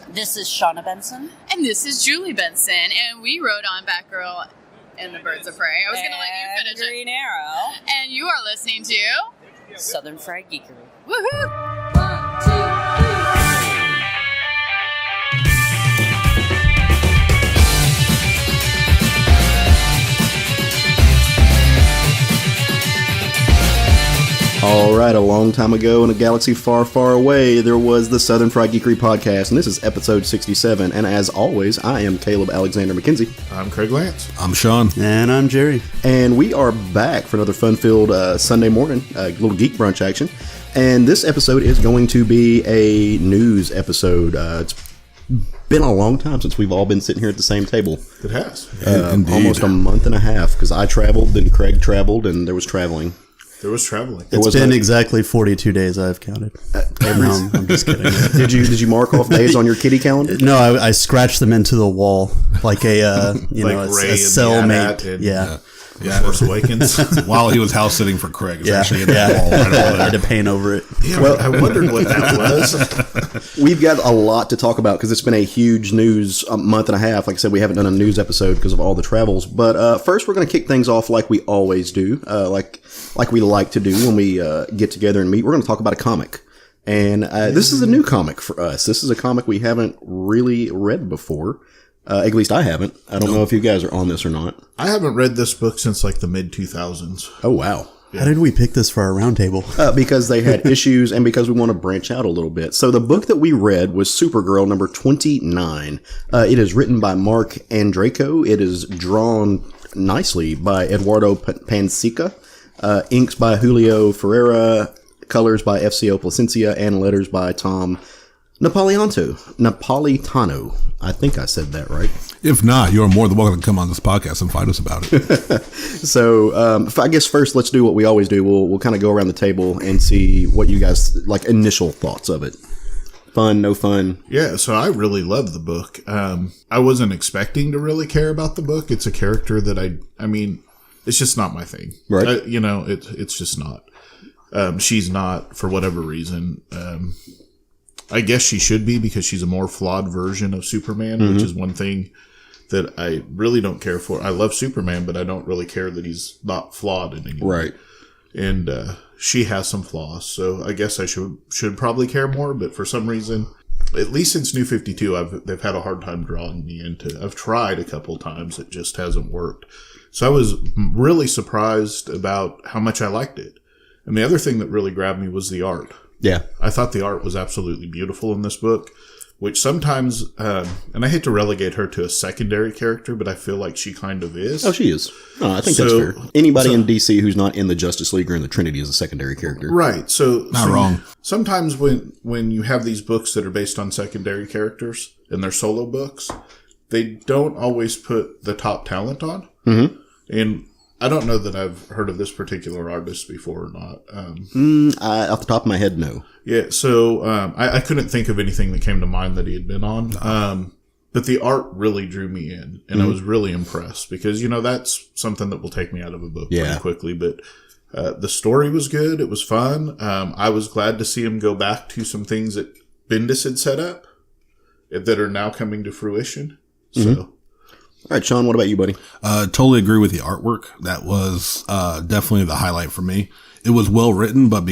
This is Shauna Benson. And this is Julie Benson. And we wrote on Batgirl and the Birds of Prey. I was going to let you finish Green Arrow. And you are listening to Southern Fried Geekery. Woohoo! 1, 2, 3. All right, a long time ago in a galaxy far, far away, there was the Southern Fried Geekery podcast, and this is episode 67. And as always, I am Caleb Alexander McKenzie. I'm Craig Lance. I'm Sean. And I'm Jerry. And we are back for another fun-filled Sunday morning, little geek brunch action. And this episode is going to be a news episode. It's been a long time since we've all been sitting here at the same table. It has. Almost a month and a half, because I traveled, then Craig traveled, and there was traveling. There was traveling. It's been exactly 42 days I've counted. No, I'm just kidding. Did you mark off days on your kitty calendar? No, I scratched them into the wall like a a cellmate. Yeah. Force Awakens. While he was house sitting for Craig. Yeah. Actually in the wall right over I there. had to paint over it. Yeah, well, I wondered what that was. We've got a lot to talk about because it's been a huge news month and a half. Like I said, we haven't done a news episode because of all the travels. But first, we're going to kick things off like we always do, like we like to do when we get together and meet. We're going to talk about a comic. And this is a new comic for us. This is a comic we haven't really read before. At least I haven't. I don't know if you guys are on this or not. I haven't read this book since like the mid-2000s. Oh, wow. How did we pick this for our roundtable? Because they had issues and because we want to branch out a little bit. So the book that we read was Supergirl number 29. It is written by Mark Andreyko. It is drawn nicely by Eduardo Pansica. Inks by Julio Ferreira. Colors by FCO Placencia. And letters by Tom Napolitano. I think I said that right. If not, you're more than welcome to come on this podcast and fight us about it. So, I guess first let's do what we always do. We'll kind of go around the table and see what you guys, like, initial thoughts of it. Fun, no fun? Yeah, so I really love the book. I wasn't expecting to really care about the book. It's a character that I mean, it's just not my thing. Right. It's just not. She's not, for whatever reason. I guess she should be because she's a more flawed version of Superman, which is one thing that I really don't care for. I love Superman, but I don't really care that he's not flawed in any way. Right. And she has some flaws, so I guess I should probably care more. But for some reason, at least since New 52, they've had a hard time drawing me into. I've tried a couple times, it just hasn't worked. So I was really surprised about how much I liked it. And the other thing that really grabbed me was the art. Yeah. I thought the art was absolutely beautiful in this book, which sometimes, and I hate to relegate her to a secondary character, but I feel like she kind of is. Oh, she is. Oh, I think that's fair. Anybody in DC who's not in the Justice League or in the Trinity is a secondary character. Right. Not wrong. Sometimes when you have these books that are based on secondary characters and they're solo books, they don't always put the top talent on. Mm-hmm. And I don't know that I've heard of this particular artist before or not. Off the top of my head, no. Yeah, so I couldn't think of anything that came to mind that he had been on. But the art really drew me in, and I was really impressed because, that's something that will take me out of a book pretty quickly. But the story was good. It was fun. I was glad to see him go back to some things that Bendis had set up that are now coming to fruition. So... All right, Sean, what about you, buddy? Totally agree with the artwork. That was definitely the highlight for me. It was well written, but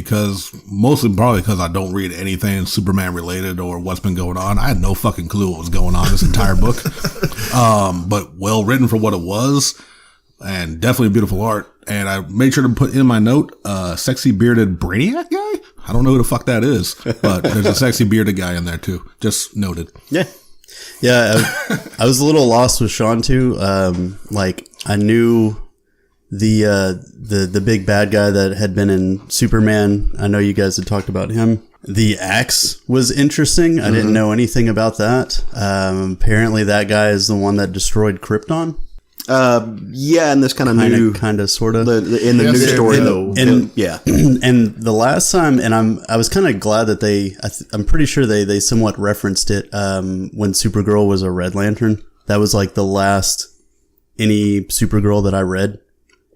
mostly probably because I don't read anything Superman related or what's been going on. I had no fucking clue what was going on this entire book. But well written for what it was, and definitely beautiful art. And I made sure to put in my note, sexy bearded Brainiac guy? I don't know who the fuck that is, but there's a sexy bearded guy in there too. Just noted. Yeah. Yeah, I was a little lost with Sean too. I knew the big bad guy that had been in Superman. I know you guys had talked about him. The axe was interesting. I didn't know anything about that. Apparently that guy is the one that destroyed Krypton. Yeah, and this kind of new, kind of, sort of, in the new story, though. And the last time, and I was kind of glad that I'm pretty sure they somewhat referenced it when Supergirl was a Red Lantern. That was like the last any Supergirl that I read,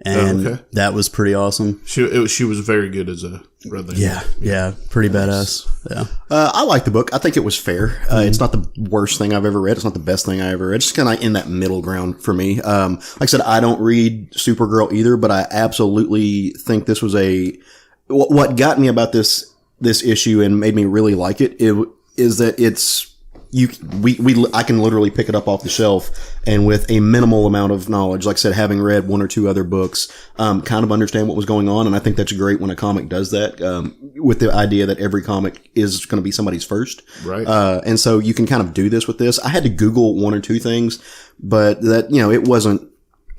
and that was pretty awesome. She was very good as a Red Lantern. Yeah, pretty badass. Yeah. I like the book. I think it was fair. It's not the worst thing I've ever read. It's not the best thing I ever read. It's just kind of in that middle ground for me. Like I said, I don't read Supergirl either, but I absolutely think this was what got me about this issue and made me really like it is that it's, I can literally pick it up off the shelf and with a minimal amount of knowledge, like I said, having read one or two other books, kind of understand what was going on. And I think that's great when a comic does that, with the idea that every comic is going to be somebody's first. Right. And so you can kind of do this with this. I had to Google one or two things, but that,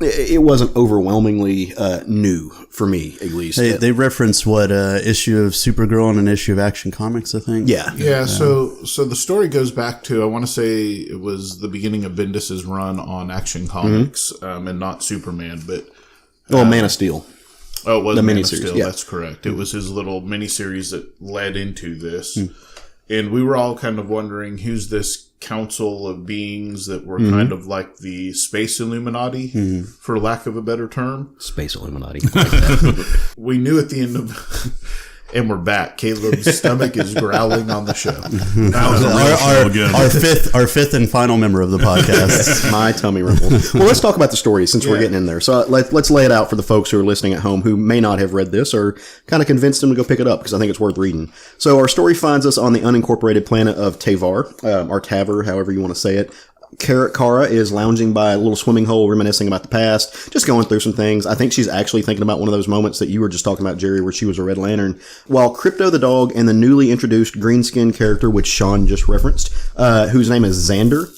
it wasn't overwhelmingly new for me, at least. They referenced what issue of Supergirl and an issue of Action Comics, I think. Yeah. So the story goes back to, I want to say it was the beginning of Bendis's run on Action Comics, and not Superman, but Man of Steel. Oh, it was the Man of miniseries. Steel. Yeah. That's correct. It was his little miniseries that led into this, and we were all kind of wondering who's this council of beings that were kind of like the space Illuminati, for lack of a better term. Space Illuminati. We knew at the end of, and we're back. Caleb's stomach is growling on the show. That was a real show again. Our fifth and final member of the podcast. My tummy rumbles. Well, let's talk about the story since we're getting in there. So let's lay it out for the folks who are listening at home who may not have read this or kind of convinced them to go pick it up because I think it's worth reading. So our story finds us on the unincorporated planet of Tavar, or Taver, however you want to say it. Kara is lounging by a little swimming hole, reminiscing about the past, just going through some things. I think she's actually thinking about one of those moments that you were just talking about, Jerry, where she was a Red Lantern. While Crypto the dog and the newly introduced green-skinned character, which Sean just referenced, whose name is Xander,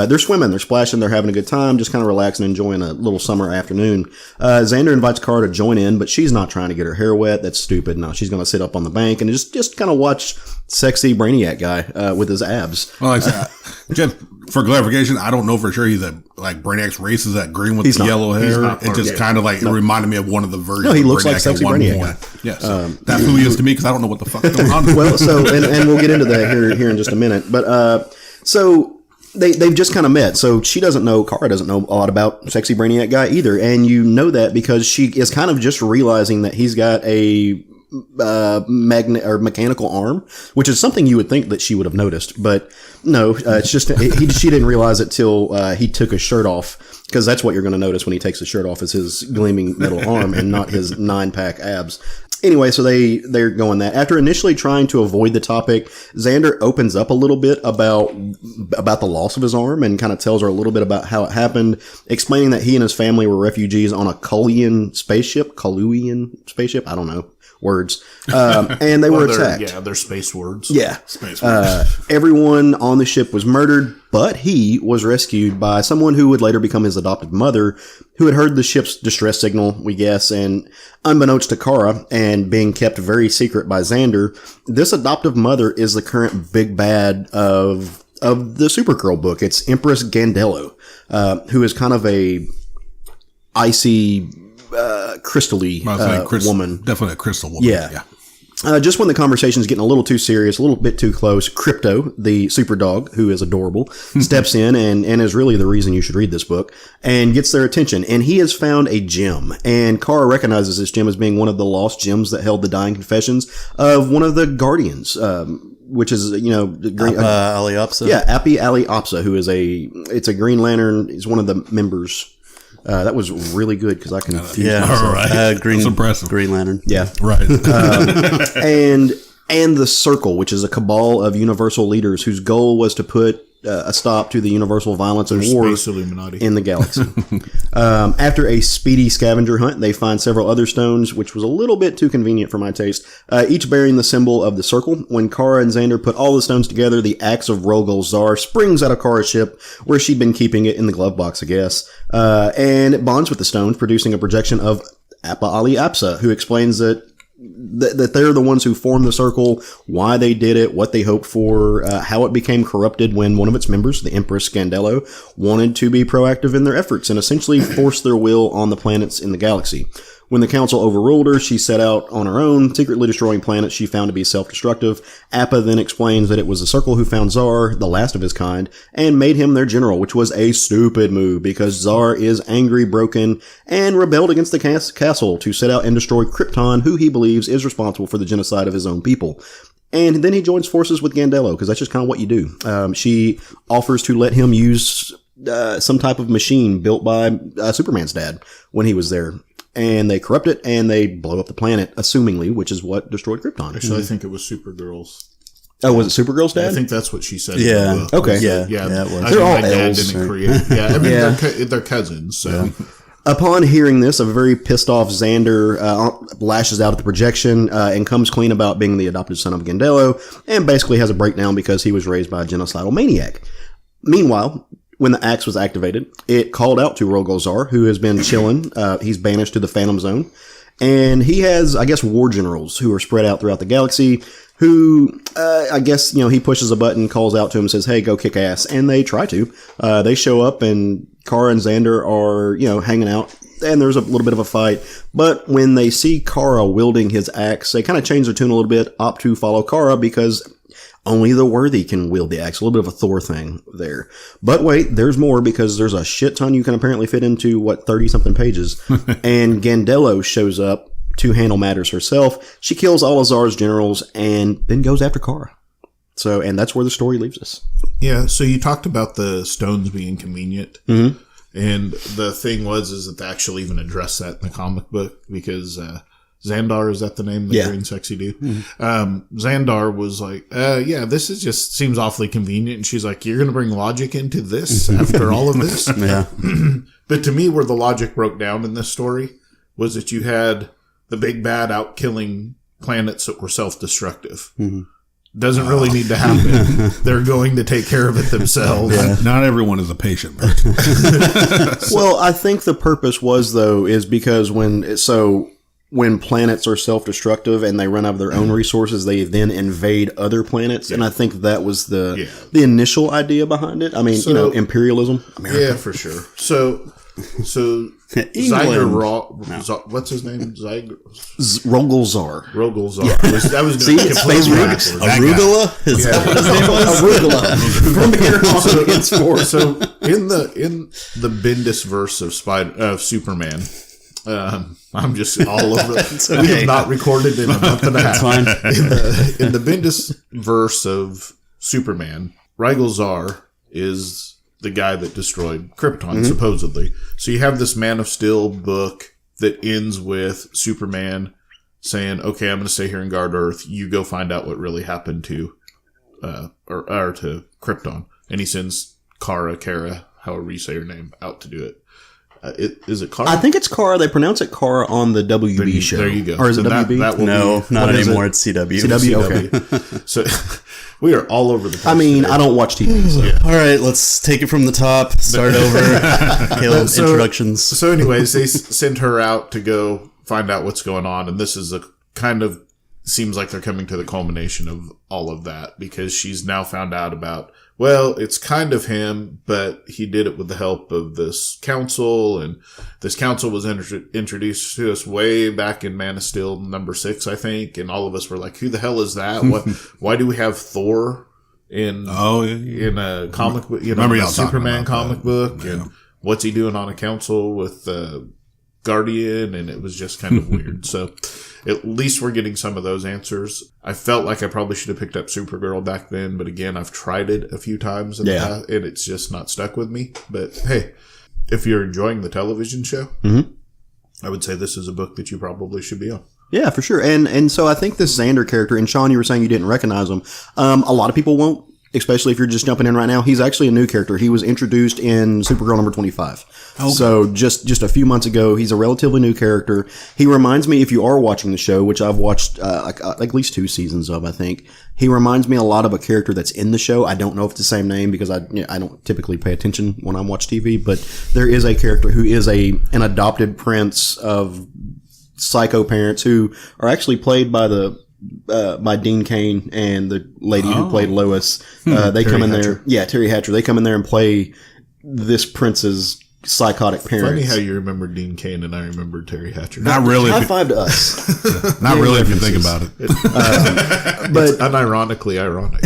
they're swimming, they're splashing, they're having a good time, just kind of relaxing, enjoying a little summer afternoon. Xander invites Kara to join in, but she's not trying to get her hair wet. That's stupid. No, she's going to sit up on the bank and just kind of watch sexy Brainiac guy with his abs. Well, like I said, just for clarification, I don't know for sure he's Brainiac's race is that green with the yellow hair. It just kind of it reminded me of one of the versions. No, he of looks Brainiac like sexy at one Brainiac point. guy. Yes, that's who he is to me because I don't know what the fuck's going on. Well, so and we'll get into that here in just a minute. But so they've just kind of met. So Kara doesn't know a lot about sexy Brainiac guy either, and you know that because she is kind of just realizing that he's got a mechanical arm, which is something you would think that she would have noticed, but no, it's just she didn't realize it till he took his shirt off, because that's what you're going to notice when he takes his shirt off is his gleaming metal arm and not his 9-pack abs. Anyway, so they're going that. After initially trying to avoid the topic, Xander opens up a little bit about the loss of his arm and kind of tells her a little bit about how it happened, explaining that he and his family were refugees on a Kaluian spaceship. I don't know. Words. And they were attacked. Yeah, they're space words. Yeah. Space words. Everyone on the ship was murdered, but he was rescued by someone who would later become his adopted mother, who had heard the ship's distress signal, we guess, and unbeknownst to Kara, and being kept very secret by Xander, this adoptive mother is the current big bad of the Supergirl book. It's Empress Gandello, who is kind of a icy, crystal-y woman. Definitely a crystal woman. Yeah. Just when the conversation is getting a little too serious, a little bit too close, Crypto, the super dog, who is adorable, steps in and is really the reason you should read this book, and gets their attention. And he has found a gem. And Kara recognizes this gem as being one of the lost gems that held the dying confessions of one of the Guardians, which is, Ali Opsa? Yeah, Appy Ali Opsa, who is it's a Green Lantern. He's one of the members. That was really good because I confused myself. All right. That's impressive. Green Lantern. Yeah. Right. And the Circle, which is a cabal of universal leaders whose goal was to put a stop to the universal violence and war Space Illuminati in the galaxy. After a speedy scavenger hunt, they find several other stones, which was a little bit too convenient for my taste, each bearing the symbol of the Circle. When Kara and Xander put all the stones together, the axe of Rogol Zar springs out of Kara's ship, where she'd been keeping it in the glove box, I guess, and it bonds with the stones, producing a projection of Appa Ali Apsa, who explains that they're the ones who formed the Circle, why they did it, what they hoped for, how it became corrupted when one of its members, the Empress Gandello, wanted to be proactive in their efforts and essentially force their will on the planets in the galaxy. When the council overruled her, she set out on her own, secretly destroying planets she found to be self-destructive. Appa then explains that it was the Circle who found Zar, the last of his kind, and made him their general, which was a stupid move because Zar is angry, broken, and rebelled against the castle to set out and destroy Krypton, who he believes is responsible for the genocide of his own people. And then he joins forces with Gandello, because that's just kind of what you do. She offers to let him use some type of machine built by Superman's dad when he was there. And they corrupt it, and they blow up the planet, assumingly, which is what destroyed Krypton. Actually, I think it was Supergirl's. Oh, was it Supergirl's dad? I think that's what she said. Yeah. In the book. Okay. Yeah. Yeah. It was. I They're all my dad elves, didn't or- create. Yeah. I mean, Yeah. they're cousins. So. Upon hearing this, a very pissed off Xander lashes out at the projection and comes clean about being the adopted son of Gandello, and basically has a breakdown because he was raised by a genocidal maniac. Meanwhile, when the axe was activated, it called out to Rogolzar, who has been chilling. He's banished to the Phantom Zone. And he has, I guess, war generals who are spread out throughout the galaxy who, I guess, he pushes a button, calls out to him, says, hey, go kick ass. And they try to. They show up, and Kara and Xander are, hanging out. And there's a little bit of a fight. But when they see Kara wielding his axe, they kind of change their tune a little bit, opt to follow Kara because only the worthy can wield the axe. A little bit of a Thor thing there. But wait, there's more because there's a shit ton you can apparently fit into, 30-something pages. And Gandello shows up to handle matters herself. She kills all of Zar's generals and then goes after Kara. So, and that's where the story leaves us. Yeah. So you talked about the stones being convenient. Mm-hmm. And the thing is that they actually even address that in the comic book because, Xandar, is that the name? The green sexy dude. Mm-hmm. Xandar was like, yeah, this is just seems awfully convenient. And she's like, you're going to bring logic into this after all of this? Yeah. But to me, where the logic broke down in this story was that you had the big bad out killing planets that were self-destructive. Mm-hmm. Doesn't really need to happen. They're going to take care of it themselves. Yeah. Not everyone is a patient person. Well, I think the purpose was, though, is because when planets are self-destructive and they run out of their own resources, they then invade other planets. Yeah. And I think that was the initial idea behind it. I mean, imperialism. America. Yeah, for sure. So Zyger what's his name? Rogolzar. Rogolzar. That was See, space Arugula? Is that what his name was? Arugula. From here on, it's four. So in the Bendis verse of Superman, I'm just all over it. Okay. We have not recorded in a month and a half. Fine. In the Bendis verse of Superman, Rogolzar is the guy that destroyed Krypton, supposedly. So you have this Man of Steel book that ends with Superman saying, okay, I'm going to stay here and guard Earth. You go find out what really happened to Krypton. And he sends Kara, however you say her name, out to do it. Is it Kara? I think it's Kara. They pronounce it Kara on the WB show. There you go. Or is it So WB? that will No, be, not what is anymore. it? It's CW. CW, okay. So we are all over the place. I mean, today. I don't watch TV. So. All right, let's take it from the top. Start over. Caleb, introductions. So anyways, they send her out to go find out what's going on. And this is a kind of seems like they're coming to the culmination of all of that because she's now found out about, well, it's kind of him, but he did it with the help of this council. And this council was introduced to us way back in Man of Steel #6, I think. And all of us were like, who the hell is that? Why do we have Thor in a comic book, a Superman comic book? Yeah. And what's he doing on a council with Guardian? And it was just kind of weird. So at least we're getting some of those answers. I felt like I probably should have picked up Supergirl back then, but again, I've tried it a few times in the past, and it's just not stuck with me. But hey, if you're enjoying the television show, I would say this is a book that you probably should be on. Yeah, for sure. And so I think this Xander character, and Sean, you were saying you didn't recognize him. A lot of people won't, especially if you're just jumping in right now. He's actually a new character. He was introduced in Supergirl #25. Okay. So just a few months ago, he's a relatively new character. He reminds me, if you are watching the show, which I've watched like at least 2 seasons of, I think, he reminds me a lot of a character that's in the show. I don't know if it's the same name because I don't typically pay attention when I watch TV, but there is a character who is an adopted prince of psycho parents who are actually played by by Dean Cain and the lady who played Lois. They come in there. Yeah, Terry Hatcher. They come in there and play this prince's psychotic parents. Funny how you remember Dean Cain and I rember Terry Hatcher. Not really. High five to us. Not really if you think about it. But it's unironically ironic.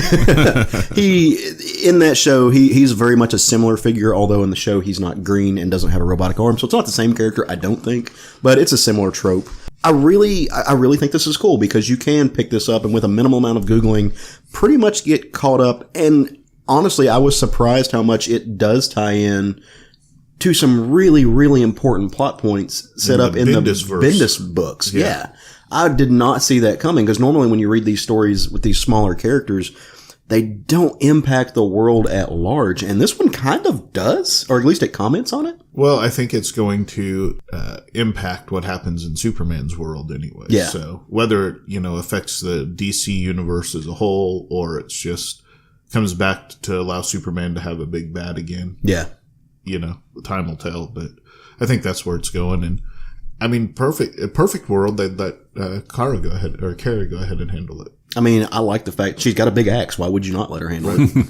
In that show, he's very much a similar figure, although in the show he's not green and doesn't have a robotic arm, so it's not the same character, I don't think, but it's a similar trope. I really think this is cool because you can pick this up and with a minimal amount of Googling, pretty much get caught up. And honestly, I was surprised how much it does tie in to some really, really important plot points set up in the Bendis books. Yeah. I did not see that coming because normally when you read these stories with these smaller characters, they don't impact the world at large. And this one kind of does, or at least it comments on it. Well, I think it's going to impact what happens in Superman's world anyway. Yeah. So whether it, affects the DC universe as a whole or it's just comes back to allow Superman to have a big bad again. Yeah. Time will tell, but I think that's where it's going. And I mean, a perfect world that Kara go ahead or Carrie go ahead and handle it. I mean, I like the fact she's got a big axe. Why would you not let her handle it?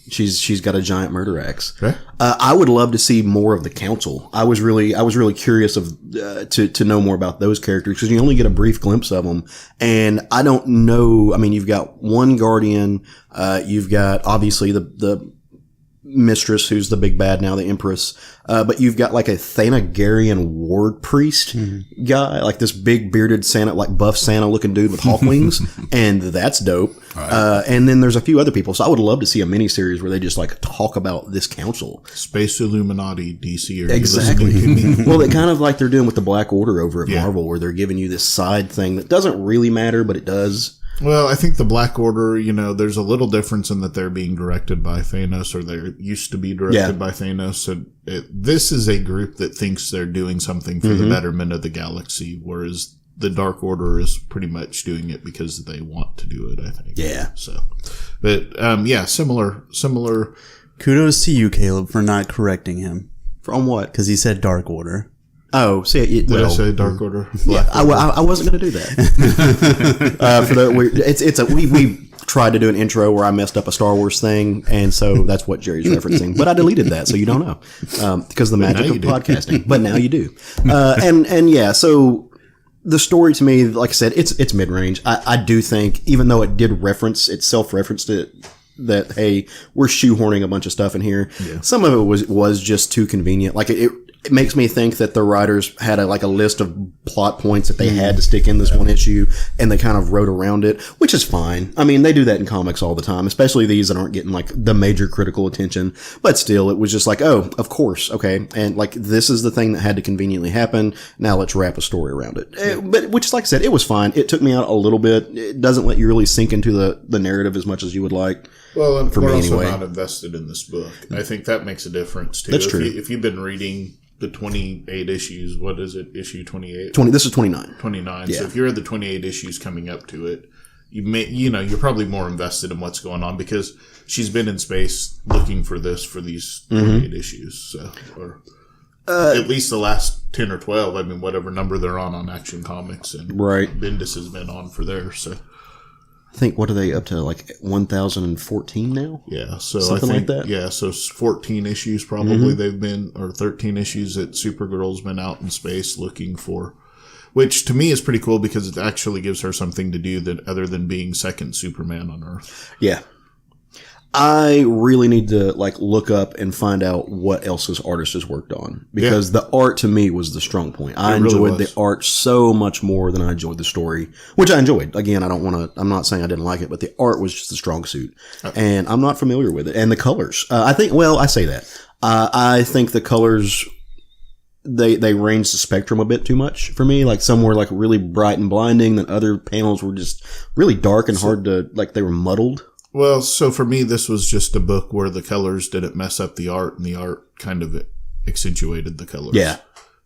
She's got a giant murder axe. Right. I would love to see more of the council. I was really curious to know more about those characters because you only get a brief glimpse of them. And I don't know. I mean, you've got one guardian. You've got obviously the mistress who's the big bad now, the empress. But you've got like a Thanagarian ward priest guy, like this big bearded Santa, like buff Santa looking dude with hawk wings. And that's dope. Right. And then there's a few other people. So I would love to see a miniseries where they just like talk about this council. Space Illuminati, DC. Exactly. Well, they kind of like they're doing with the Black Order over at Marvel, where they're giving you this side thing that doesn't really matter, but it does. Well, I think the Black Order, there's a little difference in that they're being directed by Thanos, or they used to be directed by Thanos. So this is a group that thinks they're doing something for the betterment of the galaxy, whereas the Dark Order is pretty much doing it because they want to do it, I think. Yeah. So, but, similar. Kudos to you, Caleb, for not correcting him. On what? Because he said Dark Order. Oh, see, Did I say Dark Order? Yeah, I wasn't going to do that. We tried to do an intro where I messed up a Star Wars thing, and so that's what Jerry's referencing. But I deleted that, so you don't know because the magic of podcasting. But now you do. And yeah, so the story to me, like I said, it's mid range. I do think, even though it did self-referenced it. That, hey, we're shoehorning a bunch of stuff in here. Yeah. Some of it was just too convenient. Like it makes me think that the writers had a list of plot points that they had to stick in this one issue, and they kind of wrote around it, which is fine. I mean, they do that in comics all the time, especially these that aren't getting like the major critical attention. But still, it was just like, oh, of course, okay, and like this is the thing that had to conveniently happen. Now let's wrap a story around it. Yeah. But which, like I said, it was fine. It took me out a little bit. It doesn't let you really sink into the narrative as much as you would like. Well, and for we're me also anyway. Not invested in this book. I think that makes a difference too. That's true. If you've been reading the 28 issues, what is it? Issue 28? This is 29. 29. Yeah. So if you're the 28 issues coming up to it, you're probably more invested in what's going on because she's been in space looking for this for these 28 issues. So, or at least the last 10 or 12. I mean, whatever number they're on Action Comics, and right. Bendis has been on for theirs. So. I think, what are they up to, like 1014 now? Yeah, so something I think, like that. Yeah, so 14 issues probably they've been, or 13 issues that Supergirl's been out in space looking for, which to me is pretty cool because it actually gives her something to do that other than being second Superman on Earth. Yeah. I really need to look up and find out what else this artist has worked on because the art to me was the strong point. I enjoyed the art so much more than I enjoyed the story, which I enjoyed. Again, I'm not saying I didn't like it, but the art was just the strong suit and I'm not familiar with it. And the colors, I think the colors, they ranged the spectrum a bit too much for me. Like some were like really bright and blinding, then other panels were just really dark and hard to, they were muddled. Well, so for me, this was just a book where the colors didn't mess up the art and the art kind of accentuated the colors. Yeah.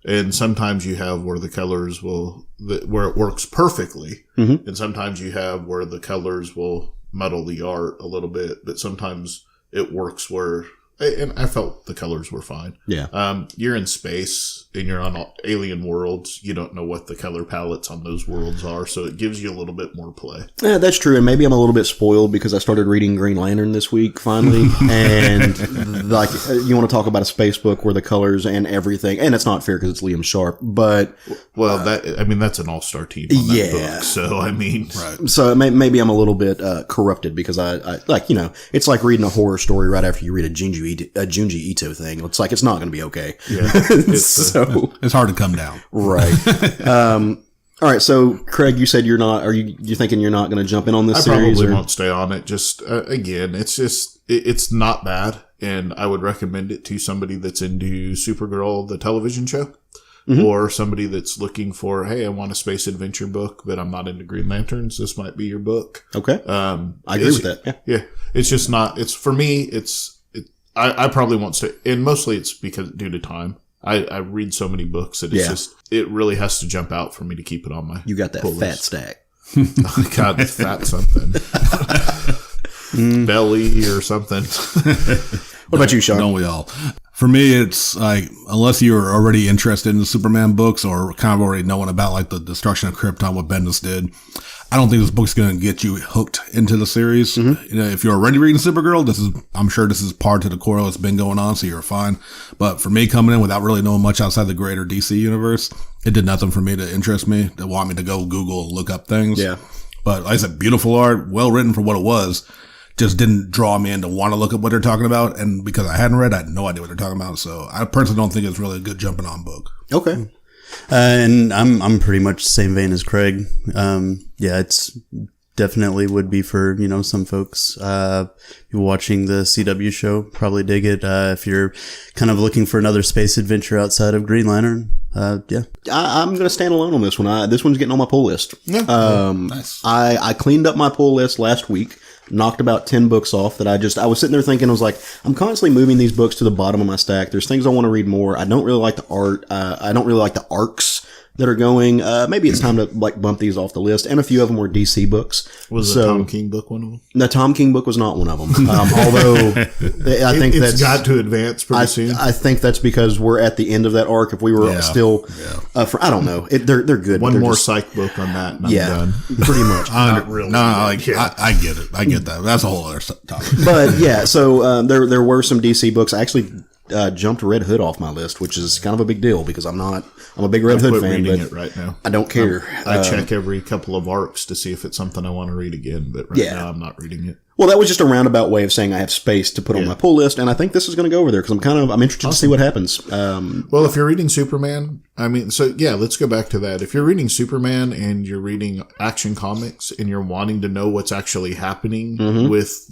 And sometimes you have where the colors where it works perfectly. Mm-hmm. And sometimes you have where the colors will muddle the art a little bit, but sometimes it works where and I felt the colors were fine. Yeah. You're in space and you're on alien worlds. You don't know what the color palettes on those worlds are, so it gives you a little bit more play. Yeah, that's true. And maybe I'm a little bit spoiled because I started reading Green Lantern this week, finally. And like, you want to talk about a space book where the colors and everything, and it's not fair because it's Liam Sharp, but well, that's an all-star team on that book. So Right. So maybe I'm a little bit corrupted because I like, it's like reading a horror story right after you read a Junji Ito thing. It's like, it's not going to be okay. Yeah. So It's hard to come down. right. All right. So Craig, you said you thinking you're not going to jump in on this I series? probably won't stay on it. Just again, it's not bad, and I would recommend it to somebody that's into Supergirl, the television show, or somebody that's looking for, hey, I want a space adventure book, but I'm not into Green Lanterns. This might be your book. Okay. I agree with that. Yeah. Yeah. It's just not. It's for me. I probably won't stay, and mostly it's because due to time. I read so many books that it's just, it really has to jump out for me to keep it on my You got that pull fat list. stack. God, it's fat something. Belly or something. What about you, Sean? Don't we all? For me, it's like, unless you're already interested in the Superman books or kind of already knowing about like the destruction of Krypton, what Bendis did, I don't think this book's going to get you hooked into the series. If you're already reading Supergirl, I'm sure this is par to the core that's been going on, so you're fine. But for me, coming in without really knowing much outside the greater DC universe, it did nothing for me to interest me, to want me to go Google and look up things. Yeah. But like I said, beautiful art, well written for what it was. Just didn't draw me in to want to look at what they're talking about. And because I hadn't read, I had no idea what they're talking about. So I personally don't think it's really a good jumping on book. Okay. And I'm pretty much the same vein as Craig. Yeah, it's definitely would be for, some folks. People watching the CW show probably dig it. If you're kind of looking for another space adventure outside of Green Lantern, yeah. I'm going to stand alone on this one. This one's getting on my pull list. Yeah. Nice. I cleaned up my pull list last week. Knocked about 10 books off that I was sitting there thinking, I was like, I'm constantly moving these books to the bottom of my stack. There's things I want to read more. I don't really like the art. I don't really like the arcs that are going. Maybe it's time to bump these off the list. And a few of them were DC books. Was the Tom King book one of them? The Tom King book was not one of them. Although I think it's got to advance pretty soon. I think that's because we're at the end of that arc. If we were still, I don't know. They're good. One they're more just, psych book on that, and I'm done. Pretty much. Not really. I get it. I get that. That's a whole other topic. But yeah, so there were some DC books. I actually jumped Red Hood off my list, which is kind of a big deal because I'm a big Red Hood fan, reading but it right now. I don't care. I check every couple of arcs to see if it's something I want to read again, but now I'm not reading it. Well, that was just a roundabout way of saying I have space to put on my pull list, and I think this is going to go over there because I'm interested to see what happens. Well, if you're reading Superman, let's go back to that. If you're reading Superman and you're reading Action Comics and you're wanting to know what's actually happening with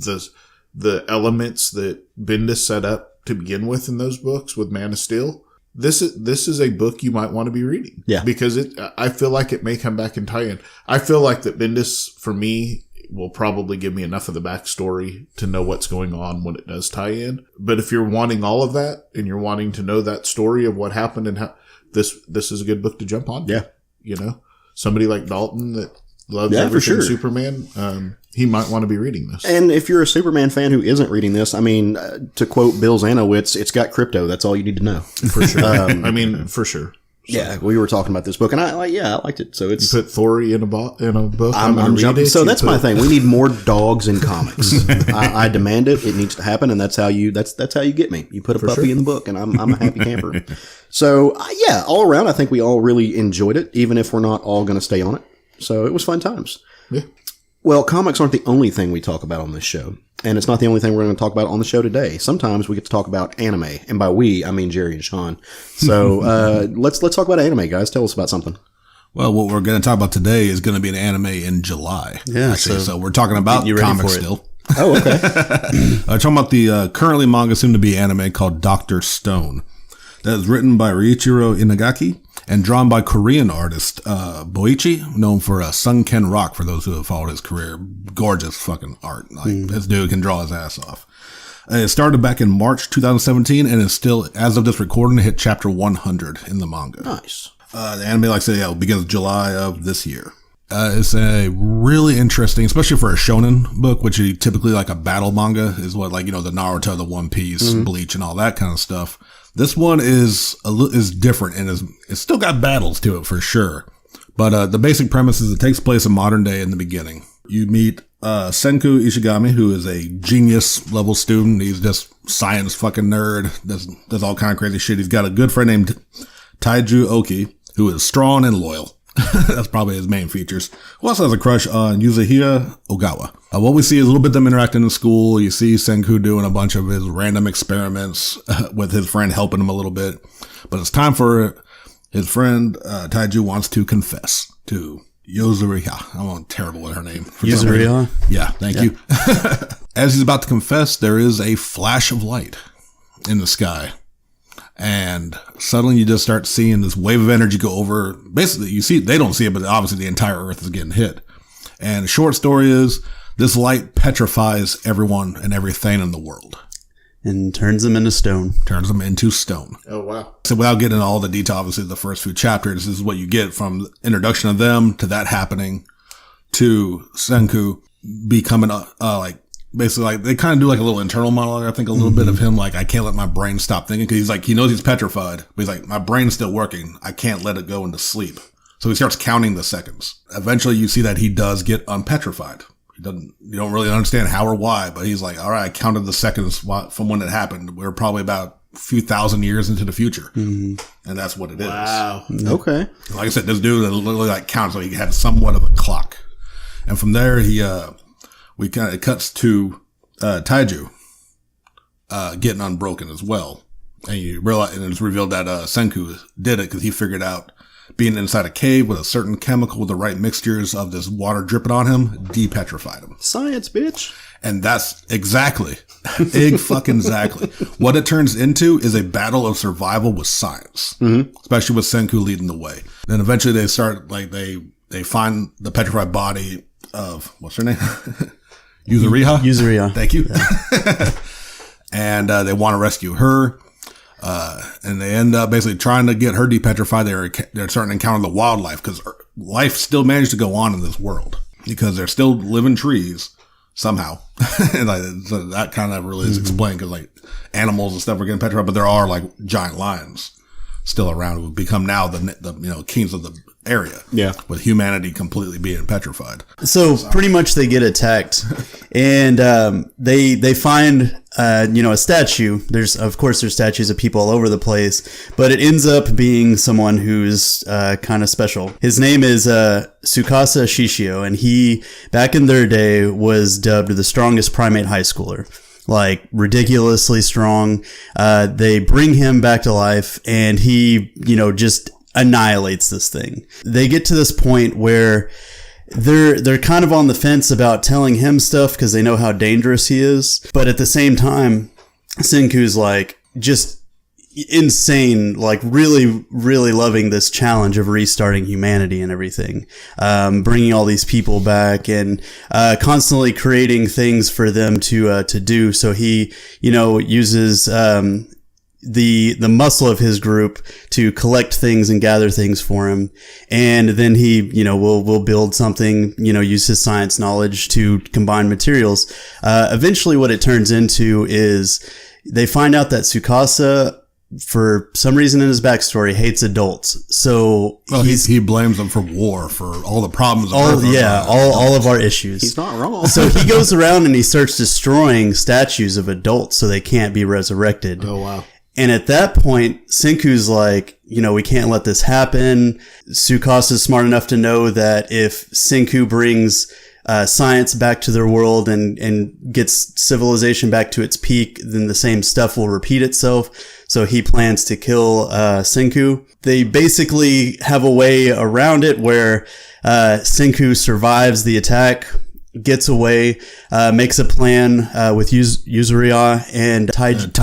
the elements that Bendis set up to begin with in those books with Man of Steel, this is a book you might want to be reading. Yeah. Because I feel like it may come back and tie in. I feel like that Bendis, for me, will probably give me enough of the backstory to know what's going on when it does tie in. But if you're wanting all of that and you're wanting to know that story of what happened and how this is a good book to jump on. Yeah. Somebody like Dalton that loves everything Superman, he might want to be reading this. And if you're a Superman fan who isn't reading this, to quote Bill Zanowitz, it's got crypto. That's all you need to know. For sure. For sure. So, yeah, we were talking about this book, and I liked it. So it's you put Thori in a book. I'm jumping. So that's my thing. We need more dogs in comics. I demand it. It needs to happen, and that's how you get me. You put a puppy in the book, and I'm a happy camper. So all around, I think we all really enjoyed it, even if we're not all going to stay on it. So it was fun times. Yeah. Well, comics aren't the only thing we talk about on this show. And it's not the only thing we're going to talk about on the show today. Sometimes we get to talk about anime. And by we, I mean Jerry and Sean. So let's talk about anime, guys. Tell us about something. Well, what we're going to talk about today is going to be an anime in July. Yeah. Actually, so we're talking about comics still. Oh, okay. Talking about the currently manga soon to be anime called Dr. Stone. That is written by Riichiro Inagaki and drawn by Korean artist Boichi, known for Sunken Rock, for those who have followed his career. Gorgeous fucking art. This dude can draw his ass off. It started back in March 2017 and is still, as of this recording, hit chapter 100 in the manga. Nice. The anime, like I said, begins July of this year. It's a really interesting, especially for a shonen book, which is typically like a battle manga, is what, like, the Naruto, the One Piece, Bleach, and all that kind of stuff. This one is different, and it's still got battles to it for sure. But the basic premise is it takes place in modern day in the beginning. You meet Senku Ishigami, who is a genius level student. He's just science fucking nerd. Does all kind of crazy shit. He's got a good friend named Taiju Oki, who is strong and loyal. That's probably his main features. Who also has a crush on Yuzuriha Ogawa. What we see is a little bit of them interacting in school. You see Senku doing a bunch of his random experiments with his friend helping him a little bit. But it's time for his friend Taiju wants to confess to Yuzuriha. I'm terrible with her name. Yuzuriha? Yeah, thank you. As he's about to confess, there is a flash of light in the sky. And suddenly you just start seeing this wave of energy go over. Basically, you see, they don't see it, but obviously the entire earth is getting hit. And the short story is, this light petrifies everyone and everything in the world. And turns them into stone. Turns them into stone. Oh, wow. So without getting into all the detail, obviously the first few chapters, this is what you get from the introduction of them to that happening to Senku becoming basically, like, they kind of do like a little internal monologue. I think a little bit of him, like, I can't let my brain stop thinking, because he's like, he knows he's petrified, but he's like, my brain's still working. I can't let it go into sleep. So he starts counting the seconds. Eventually you see that he does get unpetrified. You don't really understand how or why, but he's like, all right, I counted the seconds from when it happened. We're probably about a few thousand years into the future. And that's what it is. Wow. Okay. Like I said, this dude literally like counts, so he had somewhat of a clock. And from there, it cuts to Taiju getting unbroken as well, and you realize, and it's revealed that Senku did it because he figured out being inside a cave with a certain chemical with the right mixtures of this water dripping on him depetrified him. Science, bitch. And that's exactly what it turns into is a battle of survival with science, especially with Senku leading the way. Then eventually they start, like, they find the petrified body of, what's her name? Yuzuriha? Yuzuriha. Thank you. Yeah. And they want to rescue her. And they end up basically trying to get her depetrified. They're starting to encounter the wildlife, because life still managed to go on in this world because they're still living trees somehow. And so that kind of really is explained, because like animals and stuff are getting petrified, but there are like giant lions still around who become now the kings of the area. Yeah. With humanity completely being petrified. So pretty much they get attacked, and they find a statue. There's statues of people all over the place, but it ends up being someone who's kind of special. His name is Tsukasa Shishio, and he, back in their day, was dubbed the strongest primate high schooler. Like, ridiculously strong. They bring him back to life, and he, just annihilates this thing. They get to this point where they're kind of on the fence about telling him stuff because they know how dangerous he is. But at the same time, Senku's like just insane, like really, really loving this challenge of restarting humanity and everything, bringing all these people back and constantly creating things for them to do. So he, uses the muscle of his group to collect things and gather things for him, and then he will build something, use his science knowledge to combine materials. Eventually what it turns into is they find out that Tsukasa, for some reason in his backstory, hates adults. So he blames them for war, for all the problems. All of our issues. He's not wrong. So he goes around and he starts destroying statues of adults so they can't be resurrected. Oh, wow. And at that point, Senku's like, we can't let this happen. Tsukasa's smart enough to know that if Senku brings science back to their world and gets civilization back to its peak, then the same stuff will repeat itself. So he plans to kill Senku. They basically have a way around it where Senku survives the attack, gets away, makes a plan with Yuzuriha and Taiju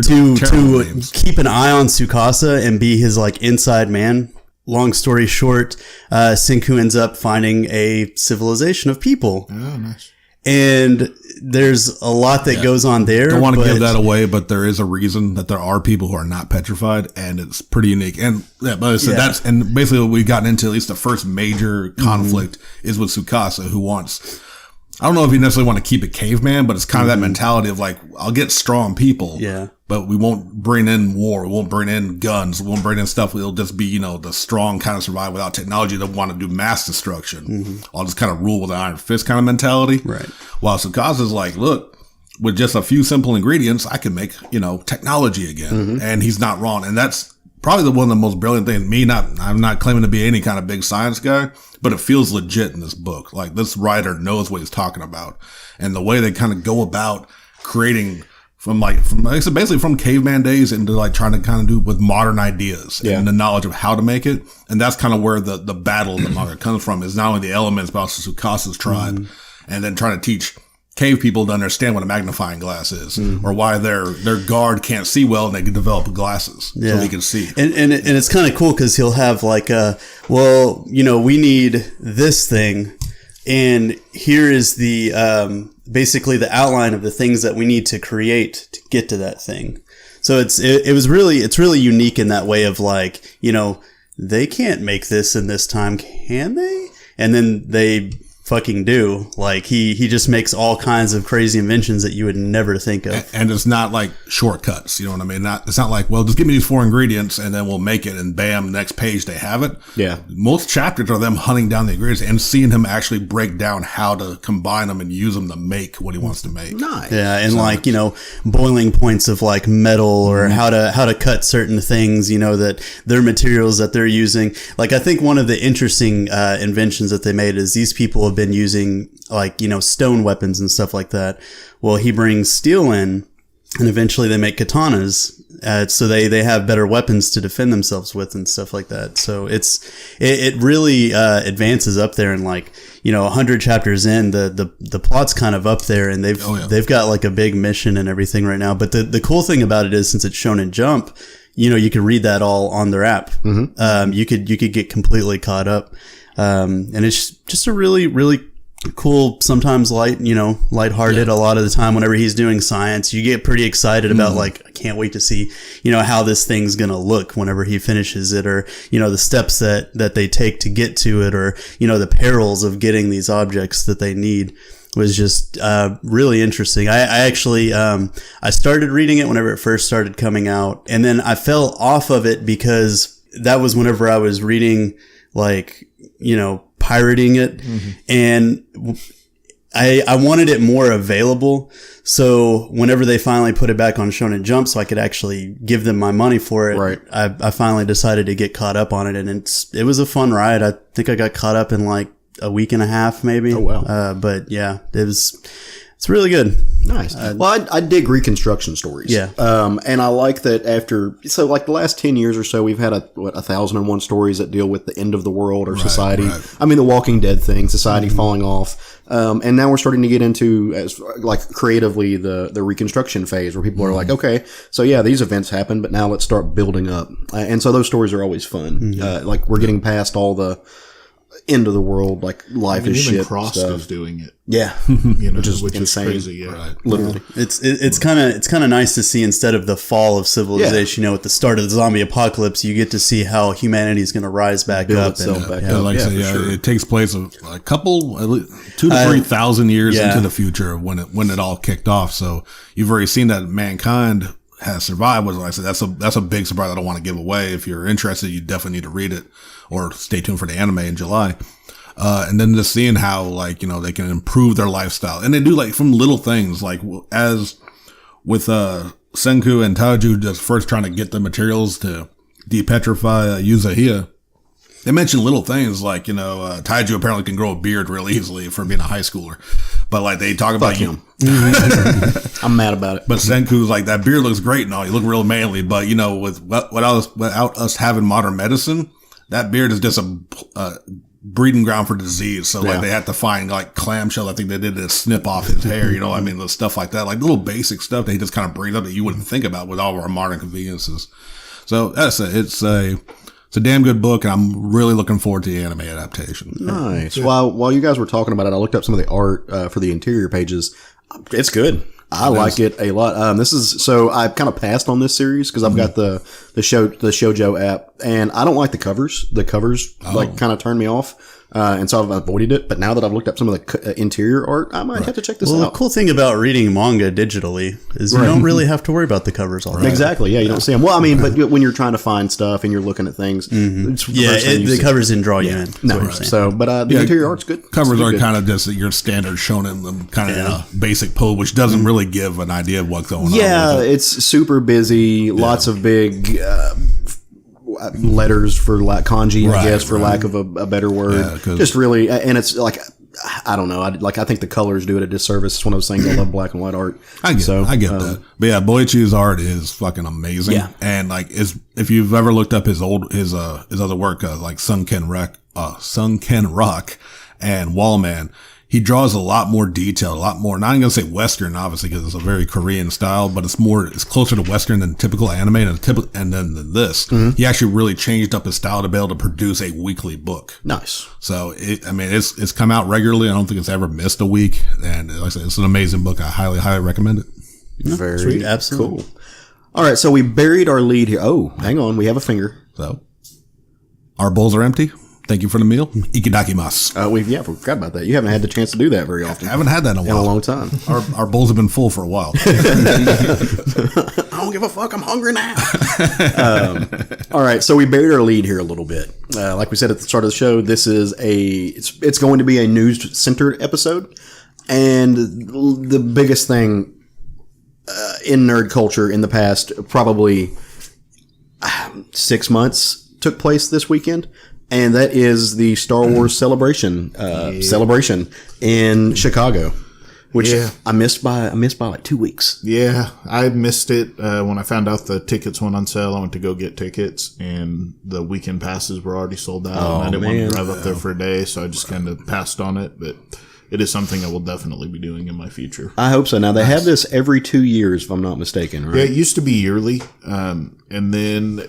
to keep an eye on Tsukasa and be his like inside man. Long story short, Senku ends up finding a civilization of people. Oh, nice. And there's a lot that goes on there. I don't want to give that away, but there is a reason that there are people who are not petrified, and it's pretty unique. And but I said that's, and basically what we've gotten into, at least the first major conflict is with Tsukasa, who wants, I don't know if he necessarily want to keep it caveman, but it's kind of that mentality of like, I'll get strong people, but we won't bring in war, we won't bring in guns, we won't bring in stuff. It'll just be, the strong kind of survive without technology that want to do mass destruction. I'll just kind of rule with an iron fist kind of mentality. Right. While Tsukasa's like, look, with just a few simple ingredients, I can make, technology again. And he's not wrong. And that's probably one of the most brilliant things. I'm not claiming to be any kind of big science guy, but it feels legit in this book. Like, this writer knows what he's talking about. And the way they kind of go about creating basically from caveman days into like trying to kind of do with modern ideas and the knowledge of how to make it. And that's kind of where the battle of the manga comes from, is not only the elements, but also Tsukasa's tribe, and then trying to teach cave people to understand what a magnifying glass is, or why their guard can't see well and they can develop glasses so they can see. And it's kind of cool because he'll have like we need this thing, and here is the basically the outline of the things that we need to create to get to that thing. So it's really unique in that way of like, they can't make this in this time, can they? And then they fucking do. Like, he just makes all kinds of crazy inventions that you would never think of. And it's not like shortcuts, you know what I mean? It's not like, well, just give me these 4 ingredients and then we'll make it, and bam, next page they have it. Yeah. Most chapters are them hunting down the ingredients and seeing him actually break down how to combine them and use them to make what he wants to make. Nice. Yeah, and boiling points of like metal, or how to cut certain things, that their materials that they're using. Like, I think one of the interesting inventions that they made is these people have been using like, stone weapons and stuff like that. Well, he brings steel in, and eventually they make katanas. So they have better weapons to defend themselves with and stuff like that. So it really advances up there, and like, 100 chapters in, the plot's kind of up there, and they've got like a big mission and everything right now. But the cool thing about it is, since it's Shonen Jump, you can read that all on their app. You could get completely caught up. And it's just a really, really cool, sometimes lighthearted. A lot of the time, whenever he's doing science, you get pretty excited about like, I can't wait to see, how this thing's going to look whenever he finishes it, or, the steps that they take to get to it, or, the perils of getting these objects that they need. Was just really interesting. I actually I started reading it whenever it first started coming out, and then I fell off of it because that was whenever I was reading like, pirating it, and I wanted it more available. So whenever they finally put it back on Shonen Jump, so I could actually give them my money for it, I finally decided to get caught up on it, and it was a fun ride. I think I got caught up in like a week and a half, maybe. Oh wow! But yeah, it's really good. Nice. Well, I dig reconstruction stories. Yeah. And I like that so like the last 10 years or so, we've had 1,001 stories that deal with the end of the world or society. Right. I mean, the Walking Dead thing, society falling off. And now we're starting to get into, as like creatively, the reconstruction phase, where people are like, okay, so yeah, these events happened, but now let's start building up. And so those stories are always fun. Like, we're getting past all the end of the world, like life is shit. Crossed is doing it. Yeah. Which is insane. Crazy, yeah. Right. Literally. It's kind of nice to see, instead of the fall of civilization, at the start of the zombie apocalypse, you get to see how humanity is going to rise back up. It takes place a couple, 2,000 to 3,000 years into the future when it all kicked off. So you've already seen that mankind has survived. Like I said, that's a big surprise I don't want to give away. If you're interested, you definitely need to read it, or stay tuned for the anime in July. And then just seeing how, like, they can improve their lifestyle. And they do, like, from little things, like, as with, Senku and Taju just first trying to get the materials to depetrify Yuzahia. They mention little things like, Taiju apparently can grow a beard real easily for being a high schooler. But like, they talk about him. I'm mad about it. But Senku's like, that beard looks great and all. You look real manly. But without us having modern medicine, that beard is just a breeding ground for disease. So like, they had to find like clamshell. I think they did to snip off his hair. I mean, the stuff like that, like little basic stuff that he just kind of brings up that you wouldn't think about with all of our modern conveniences. So that's it. It's it's a damn good book, and I'm really looking forward to the anime adaptation. Nice. While you guys were talking about it, I looked up some of the art for the interior pages. It's good. I like it a lot. So I kind of passed on this series because I've got the Shoujo app, and I don't like the covers. The covers like kind of turn me off. And so I've avoided it. But now that I've looked up some of the interior art, I might have to check this out. The cool thing about reading manga digitally is you don't really have to worry about the covers all the time. Exactly. Yeah, you don't see them. Well, I mean, but when you're trying to find stuff and you're looking at things, it's the covers didn't draw you in. No, so but the interior art's good. Covers are kind of just your standard shonen, kind of in a basic pose, which doesn't really give an idea of what's going on. Yeah, it's super busy. Lots of big. Letters for kanji, I guess, for lack of a better word. Just really, and it's like, I don't know. I think the colors do it a disservice. It's one of those things. I love black and white art. I get that. But yeah, Boichi's art is fucking amazing. Yeah. And like, if you've ever looked up his other work, like Sunken Rock and Wallman, he draws a lot more detail, a lot more, not even going to say Western, obviously, because it's a very Korean style, but it's closer to Western than typical anime and then this. Mm-hmm. He actually really changed up his style to be able to produce a weekly book. Nice. So, it's come out regularly. I don't think it's ever missed a week. And like I said, it's an amazing book. I highly, highly recommend it. Very sweet. Absolutely. Cool. All right. So we buried our lead here. Oh, hang on. We have a finger. So our bowls are empty. Thank you for the meal. Ikidakimasu. We forgot about that. You haven't had the chance to do that very often. I haven't had that in a long time. Our bowls have been full for a while. I don't give a fuck. I'm hungry now. All right. So we buried our lead here a little bit. Like we said at the start of the show, this is it's going to be a news centered episode. And the biggest thing in nerd culture in the past probably 6 months took place this weekend. And that is the Star Wars celebration in Chicago, which I missed by like 2 weeks. Yeah, I missed it when I found out the tickets went on sale. I went to go get tickets, and the weekend passes were already sold out. And I didn't want to drive up there for a day, so I just kind of passed on it. But it is something I will definitely be doing in my future. I hope so. Now, they have this every 2 years, if I'm not mistaken, right? Yeah, it used to be yearly, and then